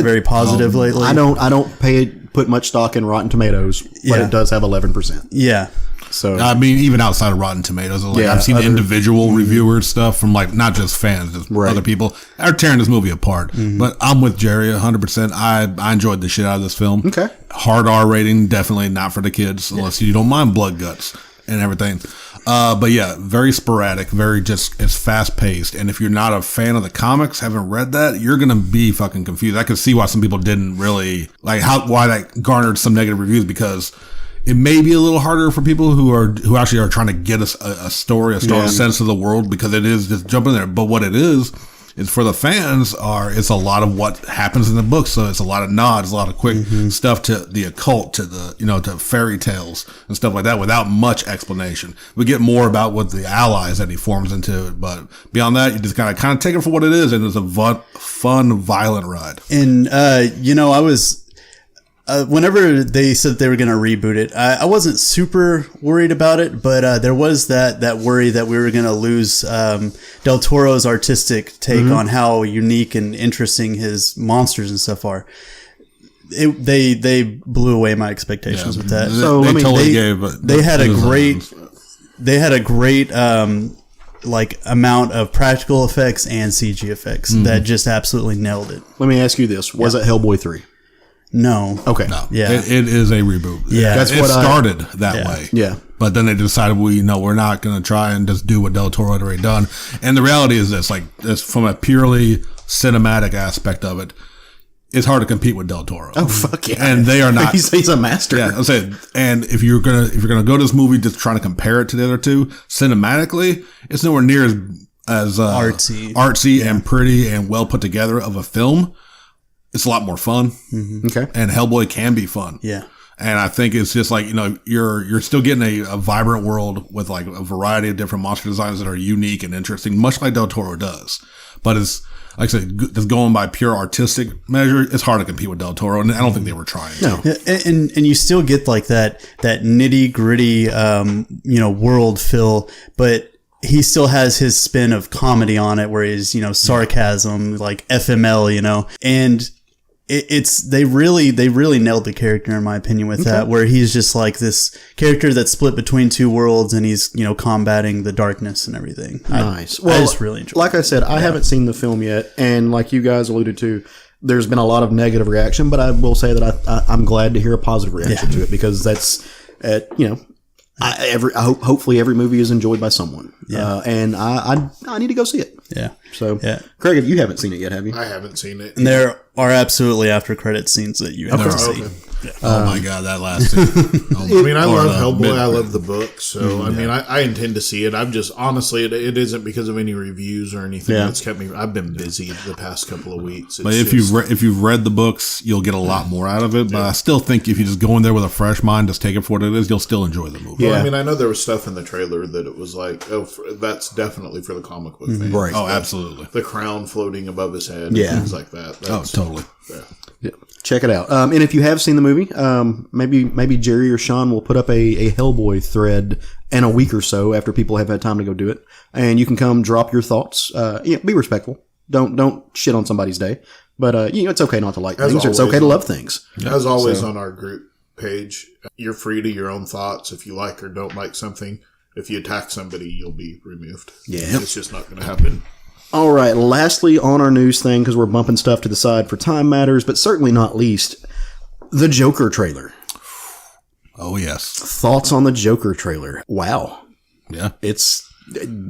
very positive lately. I don't put much stock in Rotten Tomatoes, but it does have 11%. Yeah. So I mean, even outside of Rotten Tomatoes, like I've seen individual reviewers stuff from like not just fans, just other people are tearing this movie apart. But I'm with Jerry 100%. I enjoyed the shit out of this film. Okay, hard R rating, definitely not for the kids unless you don't mind blood guts and everything. But yeah, very sporadic, very just, it's fast paced. And if you're not a fan of the comics, haven't read that, you're going to be fucking confused. I could see why some people didn't really like why that garnered some negative reviews, because it may be a little harder for people who actually are trying to get a story, a strong sense of the world, because it is just jumping there. But what it is for the fans it's a lot of what happens in the book. So it's a lot of nods, a lot of quick stuff to the occult, to the, you know, to fairy tales and stuff like that without much explanation. We get more about what the allies that he forms into it, but beyond that, you just kind of take it for what it is, and it's a fun, violent ride. And you know, I was. Whenever they said they were going to reboot it, I wasn't super worried about it, but there was that worry that we were going to lose Del Toro's artistic take on how unique and interesting his monsters and stuff are. They blew away my expectations with that. So they had a great like amount of practical effects and CG effects that just absolutely nailed it. Let me ask you this: was it Hellboy 3? No. Okay. No. Yeah. It is a reboot. Yeah. That's it what started that way. Yeah. But then they decided, we're not going to try and just do what Del Toro had already done. And the reality is this, like, this, from a purely cinematic aspect of it, it's hard to compete with Del Toro. Oh, fuck yeah. And they are not. He's a master. Yeah. I said, and if you're going to go to this movie just trying to compare it to the other two, cinematically, it's nowhere near as artsy and pretty and well put together of a film. It's a lot more fun. Okay. And Hellboy can be fun. Yeah. And I think it's just like, you know, you're still getting a vibrant world with like a variety of different monster designs that are unique and interesting, much like Del Toro does. But it's, like I said, just going by pure artistic measure, it's hard to compete with Del Toro. And I don't think they were trying to. No. And you still get like that nitty gritty, you know, world feel, but he still has his spin of comedy on it, where he's, you know, sarcasm, like FML, you know, and they really nailed the character, in my opinion, with that, where he's just like this character that's split between two worlds, and he's, you know, combating the darkness and everything. Nice. I just really enjoyed it. Like I said, I haven't seen the film yet, and like you guys alluded to, there's been a lot of negative reaction, but I will say that I'm glad to hear a positive reaction to it, because that's, you know, hopefully every movie is enjoyed by someone. Yeah. And I need to go see it. Yeah. So, Craig, if you haven't seen it yet, have you? I haven't seen it. And there are absolutely after credit scenes that you have to see. Okay. Oh my God, that last scene. I mean, I love Hellboy. I love the book. So, I mean, I intend to see it. I'm just, honestly, it isn't because of any reviews or anything. It's kept me, I've been busy the past couple of weeks. But if you've read the books, you'll get a lot more out of it. But I still think if you just go in there with a fresh mind, just take it for what it is, you'll still enjoy the movie. Well, I mean, I know there was stuff in the trailer that it was like, that's definitely for the comic book fans. Right. Oh, absolutely. The crown floating above his head and things like that. Totally. Yeah. Check it out. And if you have seen the movie, maybe Jerry or Sean will put up a Hellboy thread in a week or so after people have had time to go do it, and you can come drop your thoughts. Be respectful. Don't shit on somebody's day, but you know, it's okay not to like things. Or it's okay to love things. As always, on our group page, you're free to your own thoughts. If you like or don't like something, if you attack somebody, you'll be removed. Yeah, it's just not going to happen. All right. Lastly, on our news thing, because we're bumping stuff to the side for time matters, but certainly not least, the Joker trailer. Oh, yes. Thoughts on the Joker trailer? Wow. Yeah. It's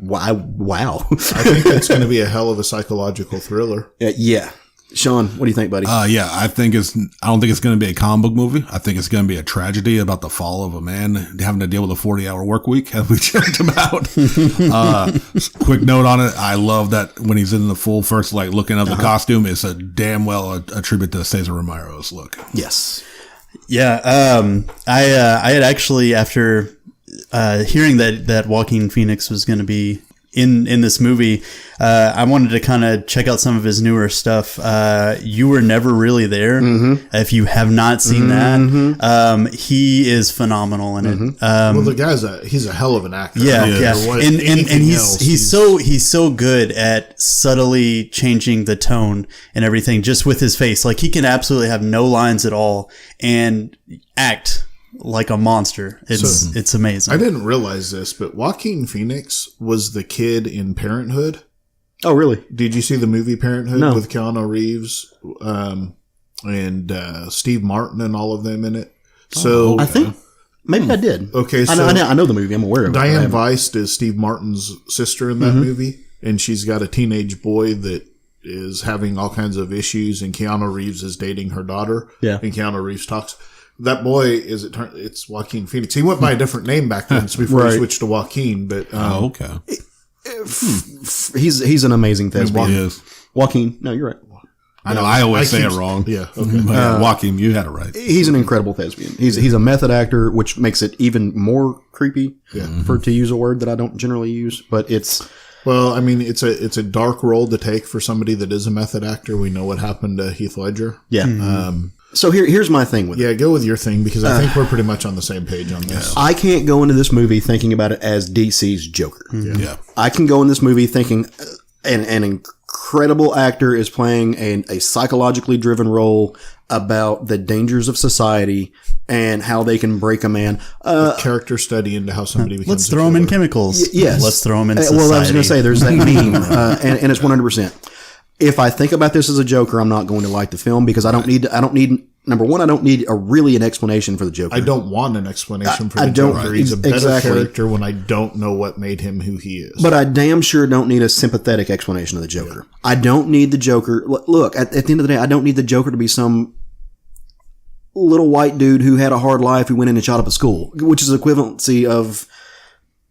wow. I think it's going to be a hell of a psychological thriller. Yeah. Sean, what do you think, buddy? Yeah, I don't think it's going to be a comic book movie. I think it's going to be a tragedy about the fall of a man having to deal with a 40-hour work week, as we joked about. Quick note on it. I love that when he's in the full first, like, looking of the costume, it's a damn well a tribute to Cesar Romero's look. Yes. Yeah. I had actually, after hearing that Joaquin Phoenix was going to be in this movie, I wanted to kind of check out some of his newer stuff. You Were Never Really There. Mm-hmm. If you have not seen that, he is phenomenal in it. Well, the guy's he's a hell of an actor. Yeah. And he's so good at subtly changing the tone and everything just with his face. Like, he can absolutely have no lines at all and act like a monster. It's amazing. I didn't realize this, but Joaquin Phoenix was the kid in Parenthood. Oh, really? Did you see the movie Parenthood No. with Keanu Reeves and Steve Martin and all of them in it? So I think maybe I did. Okay, I so know the movie. I'm aware of it. Diane Weist is Steve Martin's sister in that movie, and she's got a teenage boy that is having all kinds of issues, and Keanu Reeves is dating her daughter. Yeah. And Keanu Reeves talks. That boy it's Joaquin Phoenix. He went by a different name back then before he switched to Joaquin, but Okay. He's an amazing thespian. He is. Joaquin. No, you're right. I know. I always say it wrong. Yeah. Okay. But yeah, Joaquin, you had it right. He's an incredible thespian. He's a method actor, which makes it even more creepy. To use a word that I don't generally use, but it's. Well, I mean, it's a dark role to take for somebody that is a method actor. We know what happened to Heath Ledger. Yeah. So here's my thing with it. Yeah, go with your thing, because I think we're pretty much on the same page on this. I can't go into this movie thinking about it as DC's Joker. Yeah. I can go in this movie thinking an incredible actor is playing a psychologically driven role about the dangers of society and how they can break a man. Character study into how somebody becomes Let's throw him in chemicals. Yes. Let's throw him in society. Well, I was going to say, there's that meme, and it's 100%. If I think about this as a Joker, I'm not going to like the film because I don't need, number one, I don't need an explanation for the Joker. I don't want an explanation for the Joker. He's a better character when I don't know what made him who he is. But I damn sure don't need a sympathetic explanation of the Joker. Yeah. I don't need the Joker. Look, at the end of the day, I don't need the Joker to be some little white dude who had a hard life who went in and shot up a school, which is equivalency of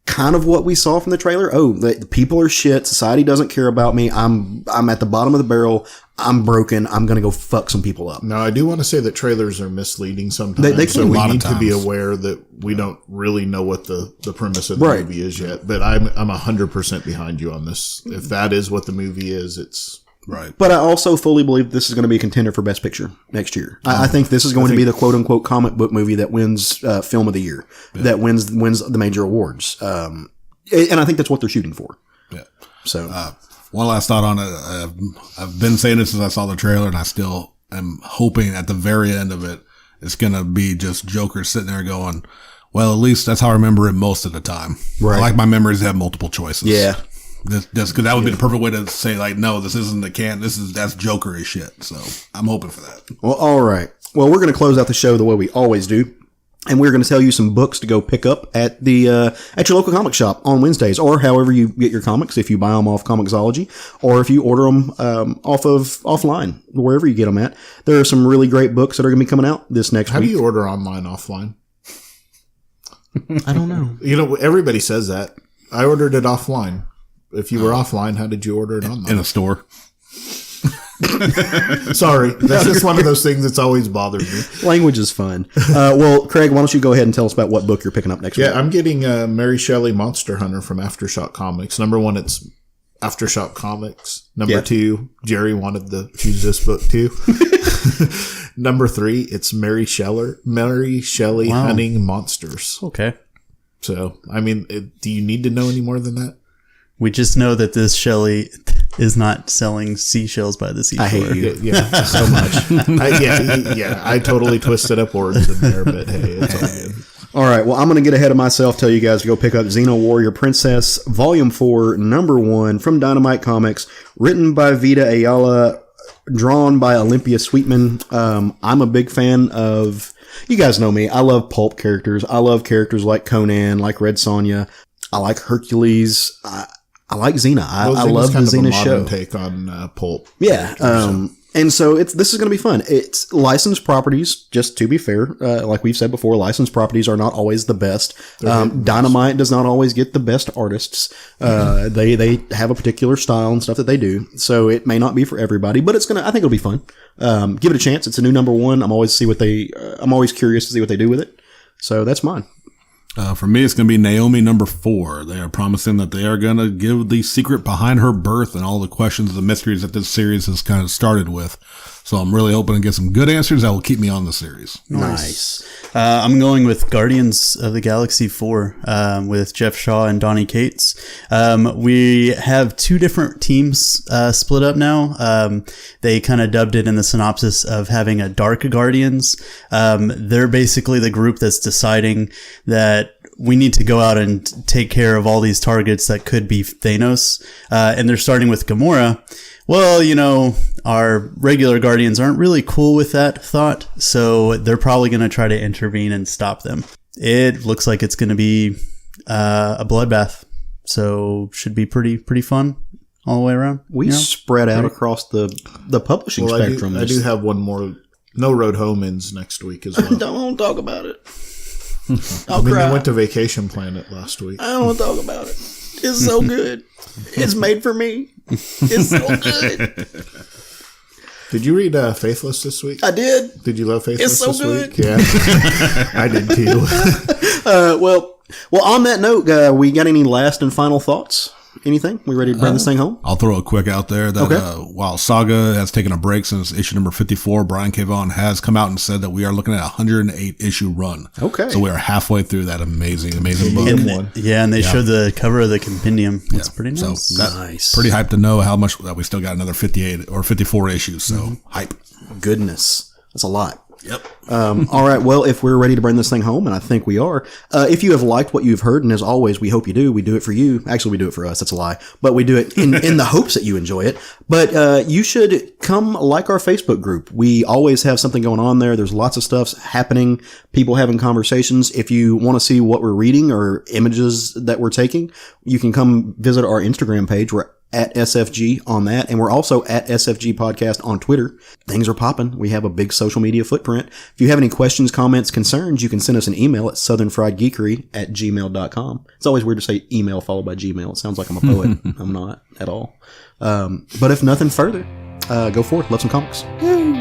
kind of what we saw from the trailer. Oh, the people are shit. Society doesn't care about me. I'm at the bottom of the barrel. I'm broken. I'm going to go fuck some people up. Now, I do want to say that trailers are misleading sometimes. They so we need to be aware that we don't really know what the premise of the movie is yet. But I'm 100% behind you on this. If that is what the movie is, it's... Right. But I also fully believe this is going to be a contender for Best Picture next year. I think this is going to be the quote-unquote comic book movie that wins Film of the Year, that wins the major awards. And I think that's what they're shooting for. Yeah. So, one last thought on it. I've been saying this since I saw the trailer, and I still am hoping at the very end of it, it's going to be just Joker sitting there going, well, at least that's how I remember it most of the time. Right. I like my memories to have multiple choices. Yeah. Because that would be the perfect way to say, like, no, this isn't that's Joker-y shit. So I'm hoping for that. Well, all right. Well, we're going to close out the show the way we always do. And we're going to tell you some books to go pick up at your local comic shop on Wednesdays, or however you get your comics, if you buy them off Comixology, or if you order them offline, wherever you get them at. There are some really great books that are going to be coming out this next week. How do you order online, offline? I don't know. You know, everybody says that. I ordered it offline. If you were offline, how did you order it online? In a store. Sorry. That's just one of those things that's always bothered me. Language is fun. Well, Craig, why don't you go ahead and tell us about what book you're picking up next week? Yeah, I'm getting Mary Shelley Monster Hunter from Aftershock Comics. Number one, it's Aftershock Comics. Number two, Jerry wanted to choose this book too. Number three, it's Mary Shelley Hunting Monsters. Okay. So, I mean, do you need to know any more than that? We just know that this Shelley is not selling seashells by the seashore. I hate you. Yeah, so much. I totally twisted up words in there, but hey, it's all good. All right, well, I'm going to get ahead of myself, tell you guys to go pick up Xeno Warrior Princess, Volume 4, Number 1, from Dynamite Comics, written by Vita Ayala, drawn by Olympia Sweetman. I'm a big fan of, you guys know me, I love pulp characters. I love characters like Conan, like Red Sonja. I like Hercules. I like Xena. I love the Xena show. Take on pulp. Yeah. And so this is going to be fun. It's licensed properties, just to be fair. Like we've said before, licensed properties are not always the best. Dynamite does not always get the best artists. They have a particular style and stuff that they do. So it may not be for everybody, but I think it'll be fun. Give it a chance. It's a new number 1. I'm always curious to see what they do with it. So that's mine. For me, it's going to be Naomi number 4. They are promising that they are going to give the secret behind her birth and all the questions, the mysteries that this series has kind of started with. So I'm really hoping to get some good answers that will keep me on the series. Nice. I'm going with Guardians of the Galaxy 4 with Jeff Shaw and Donnie Cates. We have 2 different teams split up now. They kind of dubbed it in the synopsis of having a Dark Guardians. They're basically the group that's deciding that we need to go out and take care of all these targets that could be Thanos. And they're starting with Gamora. Well, our regular Guardians aren't really cool with that thought, so they're probably going to try to intervene and stop them. It looks like it's going to be a bloodbath, so should be pretty fun all the way around. We spread out across the publishing spectrum. I do have one more. No Road Home ends next week as well. Don't talk about it. I went to Vacation Planet last week. I don't want to talk about it. It's so good. It's made for me. It's so good. Did you read Faithless this week? I did. Did you love Faithless It's so this good. week? Yeah. I did too. Well, on that note, we got any last and final thoughts? Anything? We ready to bring this thing home? I'll throw a quick out there that while Saga has taken a break since issue number 54, Brian K. Vaughan has come out and said that we are looking at a 108 issue run. Okay. So we are halfway through that amazing book. And they showed the cover of the compendium. That's pretty nice. So nice. Pretty hyped to know how much that we still got another 58 or 54 issues. So hype. Goodness. That's a lot. Yep. All right. Well, if we're ready to bring this thing home, and I think we are, if you have liked what you've heard, and as always, we hope you do. We do it for you. Actually, we do it for us. That's a lie. But we do it in the hopes that you enjoy it. But you should come like our Facebook group. We always have something going on there. There's lots of stuff happening. People having conversations. If you want to see what we're reading or images that we're taking, you can come visit our Instagram page. We're at SFG on that. And we're also at SFG Podcast on Twitter. Things are popping. We have a big social media footprint. If you have any questions, comments, concerns, you can send us an email at southernfriedgeekery@gmail.com. It's always weird to say email followed by Gmail. It sounds like I'm a poet. I'm not at all. But if nothing further, go forth. Love some comics. Woo!